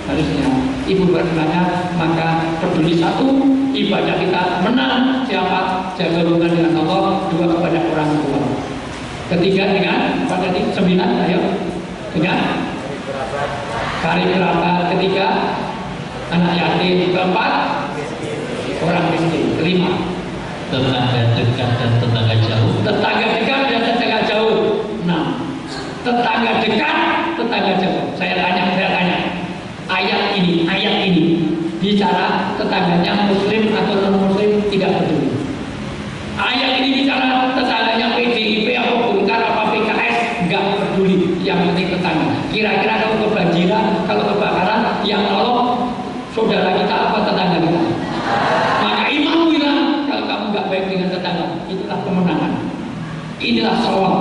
harusnya. ibu bertanya, maka peduli satu, ibadah kita menang siapa? Jaga hubungan dengan Allah. Dua, kepada orang tua. Ketiga dengan apa tadi? 9, ayo. Dengan karib kerabat. Ketiga, anak yatim. Keempat, orang miskin. Kelima, tetangga dekat dan tetangga jauh. tetangga dekat dan tetangga jauh. 6, tetangga dekat, tetangga jauh. Saya tanya. Ayat ini bicara tetangganya muslim atau non muslim tidak peduli. Ayat ini bicara tetangganya PDIP atau Golkar apa PKS nggak peduli. Yang penting tetangga. Kira-kira kalau kebanjiran, kalau kebakaran, yang nolong saudara kita apa tetangga kita? Maka imam bilang kalau kamu nggak baik dengan tetangga, itulah kemenangan. Inilah sawal.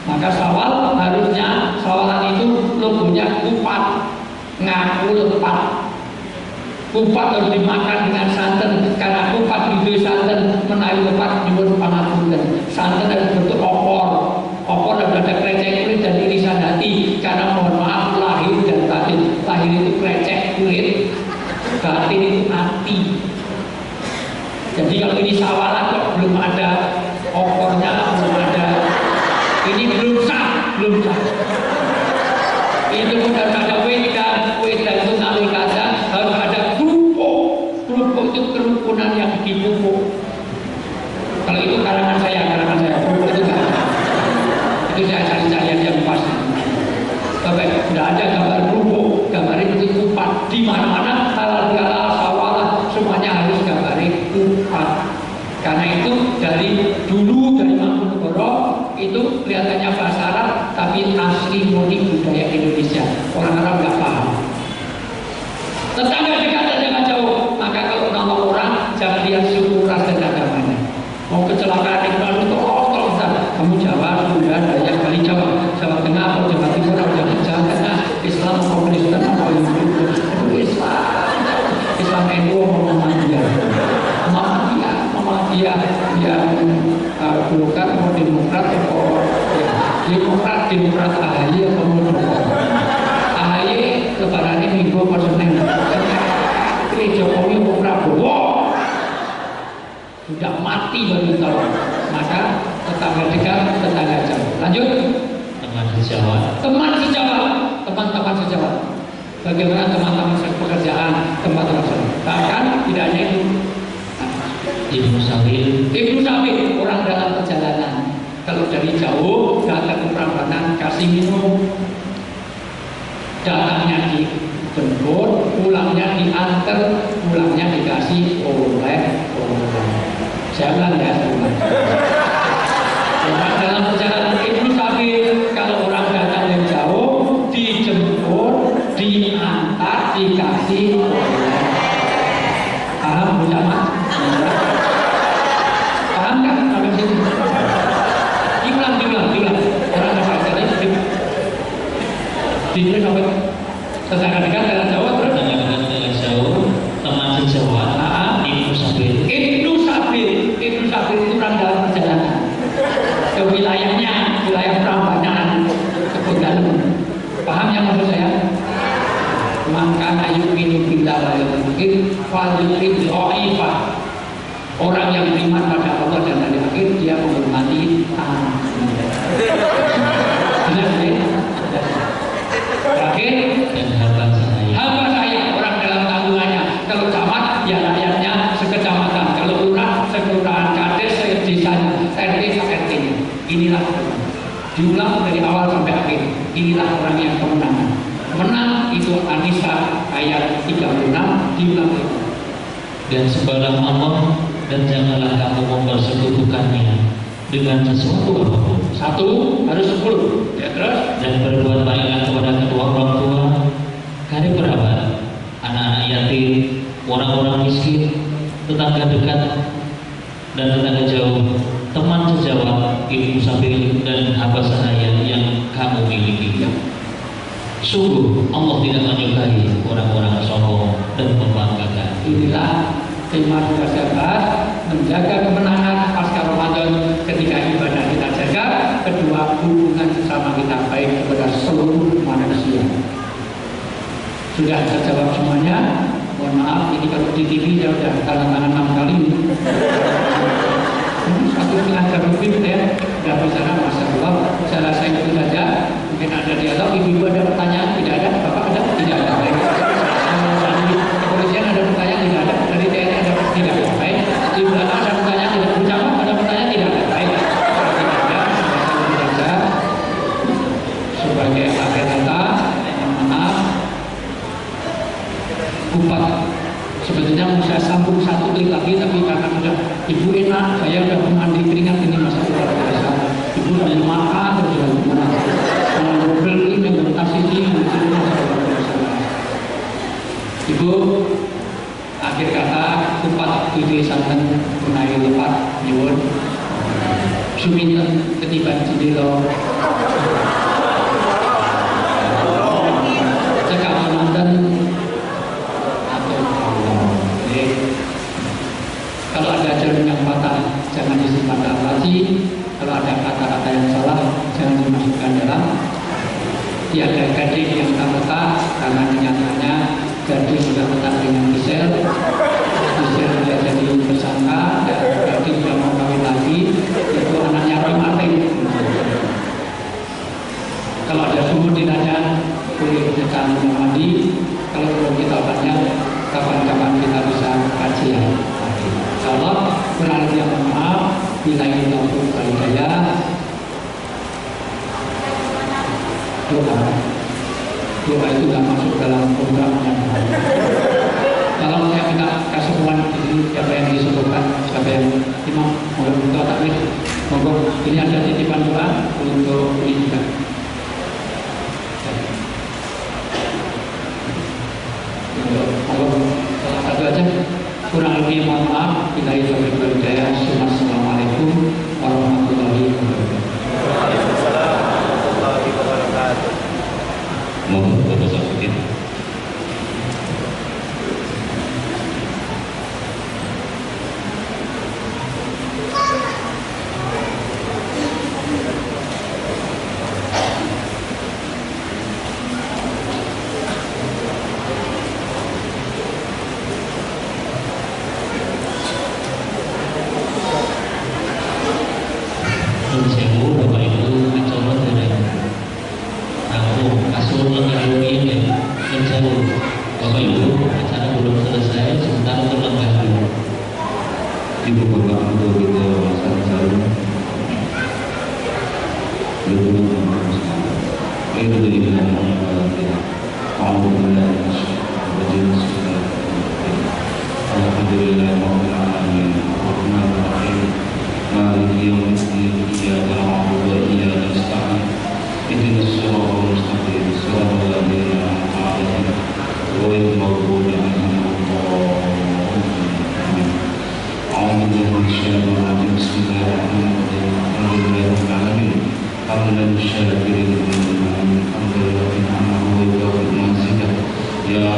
Maka sawal harusnya sawalan itu logonya kupat, ngaku lepat. Kupat harus dimakan dengan santan, karena kupat itu santan menawi lepat nyuwun pangapunten. Santan harus bentuk opor. Opor harus ada krecek kulit dan irisan hati, karena mohon maaf lahir dan batin. Lahir itu krecek kulit, batin itu hati. Jadi kalau ini sawalan kok belum ada opornya, belum ada, ini belum sah. Itu pun harus ada wedan itu nawi kata, harus ada kerupuk itu kerukunan yang dipupuk. Kalau itu karangan saya kerupuk itu kan, itu saya cari yang pasti. Bapak, tidak ada gambar kerupuk, gambar itu kupat. Di mana-mana halal bihalal sawalah semuanya harus gambar kupat. Karena itu dari dulu dari Mangkunegara itu kelihatannya bahasa Arab, tapi asli murni budaya Indonesia. Orang Arab nggak paham. Tetangga dekat dan jangan jauh. Maka kalau nama orang jangan lihat suku ras dan agamanya. Mau kecelakaan itu tolong kamu Jawa, Sunda, Dayak, Bali, Jawa Tengah, atau Jawa Timur, atau Jawa Tengah, Islam, Kristen, atau Islam NU, Muhammadiyah yang Golkar atau Demokrat atau Demokrat AHY atau AHY lebaran ini Minggu atau Senin. Ini Jokowi atau Prabowo sudah mati bagi tahu. Maka tetangga dekat, tetangga jauh. Lanjut. Teman sejawat. Teman-teman sejawat. Bagaimana teman-teman pekerjaan, teman-teman bahkan tidak hanya itu. Ibnu Sabil, orang dalam perjalanan. Kalau dari jauh datang ke Prambanan kasih minum, datangnya dijemput, pulangnya diantar, pulangnya dikasih oleh. Jangan ya teman. Orang dalam perjalanan Ibnu Sabil, kalau orang datang dari jauh dijemput, diantar, dikasih oleh. Paham bersama? Paham kan? Sampai sini. Diulang. Orang dasar itu diberi sampai tetangga dekat dengan jauh, terus Tetangga dekat dengan jauh, teman sejawat. Ibnu Sabil itu orang dalam perjalanan ke wilayah Prambanan, kebun dalam. Paham yang maksud saya? Maka yu'minu billahi wal yawmil akhir falyukrim dha'ifah. Orang yang beriman pada Allah dan hari akhir, dia menghormati tamu. Jelas ya? Terakhir, Dan hamba saya. Orang dalam tanggungannya. Kalau camat, ya rakyatnya sekecamatan. Kalau lurah, sekelurahan, kades, sedesanya, RT, RT. Inilah diulang dari awal sampai akhir. Inilah orang yang kemenangan. Menang itu An-Nisa ayat 36 diulang itu. Dan sembahlah Allah dan janganlah kamu mempersekutukannya dengan sesuatu apapun. Satu harus 10. Ya terus. Dan berbuat baiklah kepada kedua orang tua, karib kerabat, anak-anak yatim, orang-orang miskin, tetangga dekat dan tetangga jauh, teman sejawat, Ibnu Sabil dan hamba sahaya yang kamu miliki. Sungguh Allah tidak menyukai orang-orang sombong dan membanggakan. Inilah tema tugas sahabat, menjaga kemenangan pasca Ramadan. Ketika ibadah kita jaga, kedua hubungan sama kita baik kepada seluruh manusia. Sudah terjawab semuanya. Mohon maaf, ini kalau di TV saya sudah tanda tangan 6 kali. 1,5 jam lebih saya sudah bicara, Masya Allah. Saya rasa itu saja. Mungkin ada dialog. Ibu-ibu ada pertanyaan? Tidak ada? Bapak ada? Tidak ada. Baik. Dari kepolisian ada pertanyaan? Tidak ada. Dari TNI ada? Tidak ada. Baik. Di belakang ada pertanyaan? Tidak. Bu Camat ada pertanyaan? Tidak ada. Baik. Tidak ada. Saja sebagai akhir kata, maaf, Bupati. Sebetulnya mau saya sambung 1 klik lagi, tapi karena sudah ibu enak, saya sudah mandi keringat ini masa luar biasa. Ibu sudah makan, sudah gimana? Ngobrol ini, mentasi ini, masa luar biasa. Ibu, akhir kata, Bupati Dwi Santen Punai Lepat, nyuwun, suminten ketiban Cindilo, cekap nonton. Kalau ada jalan yang patah, jangan disimpan lagi. Kalau ada kata-kata yang salah, jangan dimasukkan dalam. Tiada gading yang tak letak, karena kenyataannya gading sudah letak dengan Gisel. Gisel sudah jadi tersangka, dan gading sudah mau kawin lagi. Itu anaknya Roy Martin. Kalau ada sumur dinanya, boleh kita mandi. Kalau belum kita banyak, kapan-kapan kita bisa kajian. Insyaallah, kurang lebih mohon maaf. Billahi taufiq wal hidayah. Doa itu tidak masuk dalam programnya. Kalau saya minta kesembuhan ini, siapa yang disembuhkan, siapa yang imam, mohon doa takbir. Monggo, ini ada titipan doa untuk ini juga. Monggo, salah satu aja. Kurang lebih mohon maaf. Billahi taufiq wal hidayah. Assalamualaikum warahmatullahi wabarakatuh. Waalaikumsalam warahmatullahi wabarakatuh. Mohon Bapak Safiuddin. Sewu Bapak Ibu mencoba dari aku kasur mengalami menjauh. Bapak Ibu, acara belum selesai, sebentar terlebih dulu. Ibu bapak untuk kita salam Ya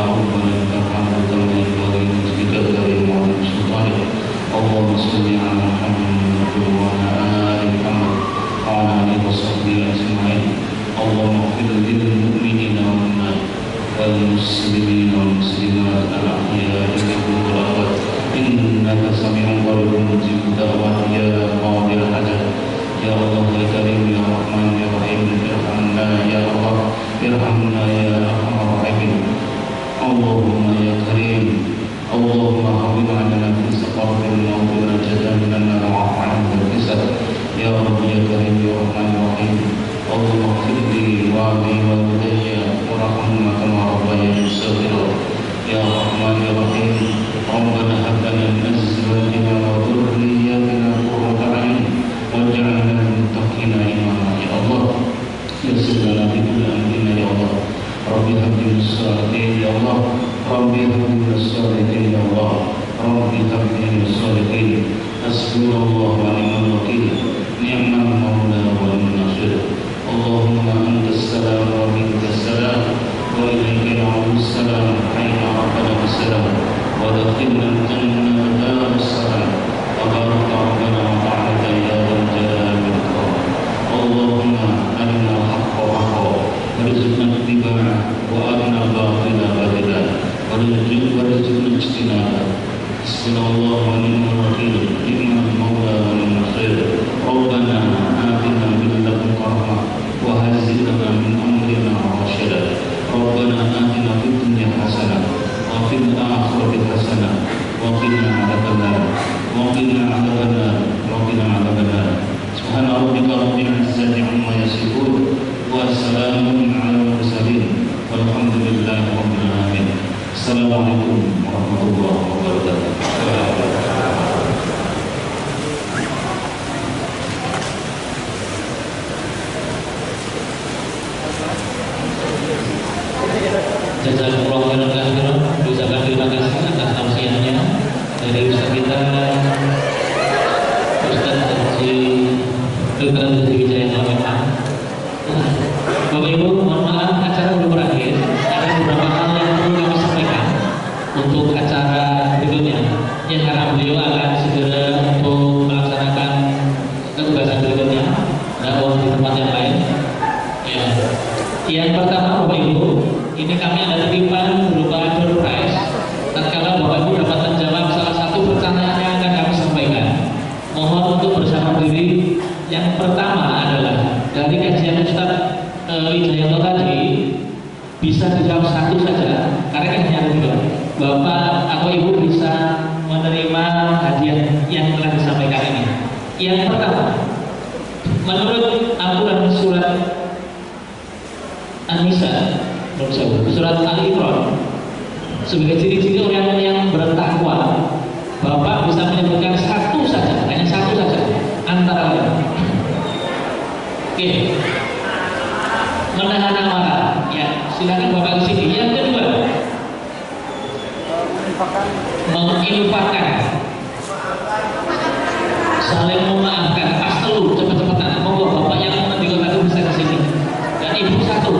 Ustaz Haji Dr. Haji Wijaya Memang. Bapak Ibu, mohon maaf acara belum berakhir. Ada beberapa hal yang perlu kami sampaikan untuk acara berikutnya. Yang harap beliau akan segera untuk melaksanakan ketugasan berikutnya, dakwah di tempat yang lain. Ya. Yang pertama, Bapak Ibu, ini kami ada titipan berupa door prize. Tatkala Bapak Ibu dapat menjawab salah satu pertanyaan yang akan kami sampaikan, mohon untuk bersama diri. Yang pertama adalah dari kajian Ustaz Wijayanto tadi bisa dijawab satu saja, karena kan hanya ada 2. Bapak atau Ibu bisa menerima hadiah yang telah disampaikan ini. Yang pertama, menurut Al-Quran surat An-Nisa, surat Al-Imran, sebagai ciri-ciri orang yang bertakwa, Bapak bisa menyebutkan satu saja, hanya satu saja antara lain. Oke, menahan amarah. Ya, silakan Bapak ke sini. Yang kedua, menginfakkan, saling memaafkan. Pas telu, cepat-cepatan. Monggo Bapak yang nanti tadi bisa ke sini. Dan Ibu satu.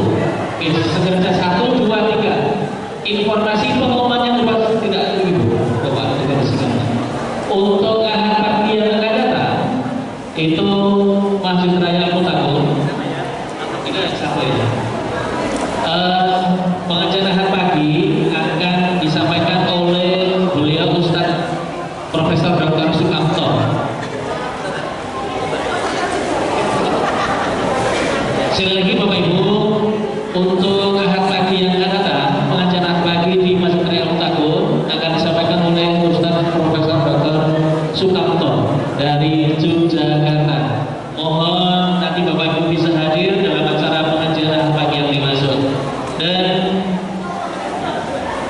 Oke, segera 1, 2, 3. Informasi pengumuman yang luas tidak Ibu. Bapak tidak disini. Untuk ahad pagi yang akan datang, itu Masjid Raya Al-Mutakun. Tidak siapa ya? Pengajian ahad pagi akan disampaikan oleh beliau Ustaz Profesor Dr. Sukamto. Sekali lagi Bapak Ibu, untuk ahad pagi yang akan datang, pengajian ahad pagi di Masjid Raya Al-Mutakun akan disampaikan oleh Ustaz Profesor Dr. Sukamto dari Yogyakarta. Mohon nanti Bapak Ibu bisa hadir dalam acara pengajian ahad pagi yang dimaksud. Dan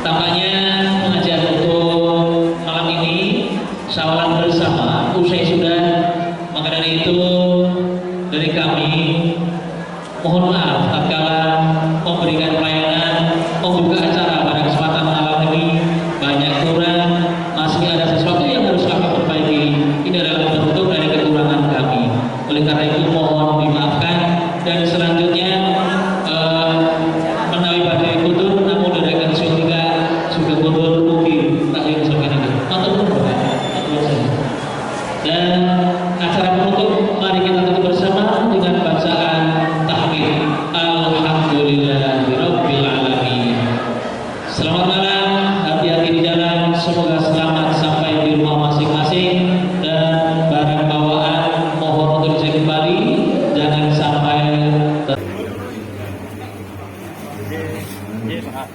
tampaknya pengajian untuk malam ini sawalan bersama usai sudah. Maka dari itu dari kami mohon maaf tatkala memberikan pelayanan, membuka acara pada kesempatan malam ini banyak kurang, masih ada sesuatu yang harus kami perbaiki. Ini adalah bentuk dari kekurangan kami. Oleh karena itu mohon dimaafkan, dan selanjutnya menawi badai kudur namun dari ketika sudah kudur mungkin takhir seperti ini. Dan acara penutup mari kita tutup bersama dengan bacaan tahmid. Alhamdulillahirabbil alamin. Selamat malam, hati-hati di jalan, semoga selamat sampai di rumah masing-masing, dan barang bawaan mohon untuk dicek kembali, jangan sampai Yes, Pak.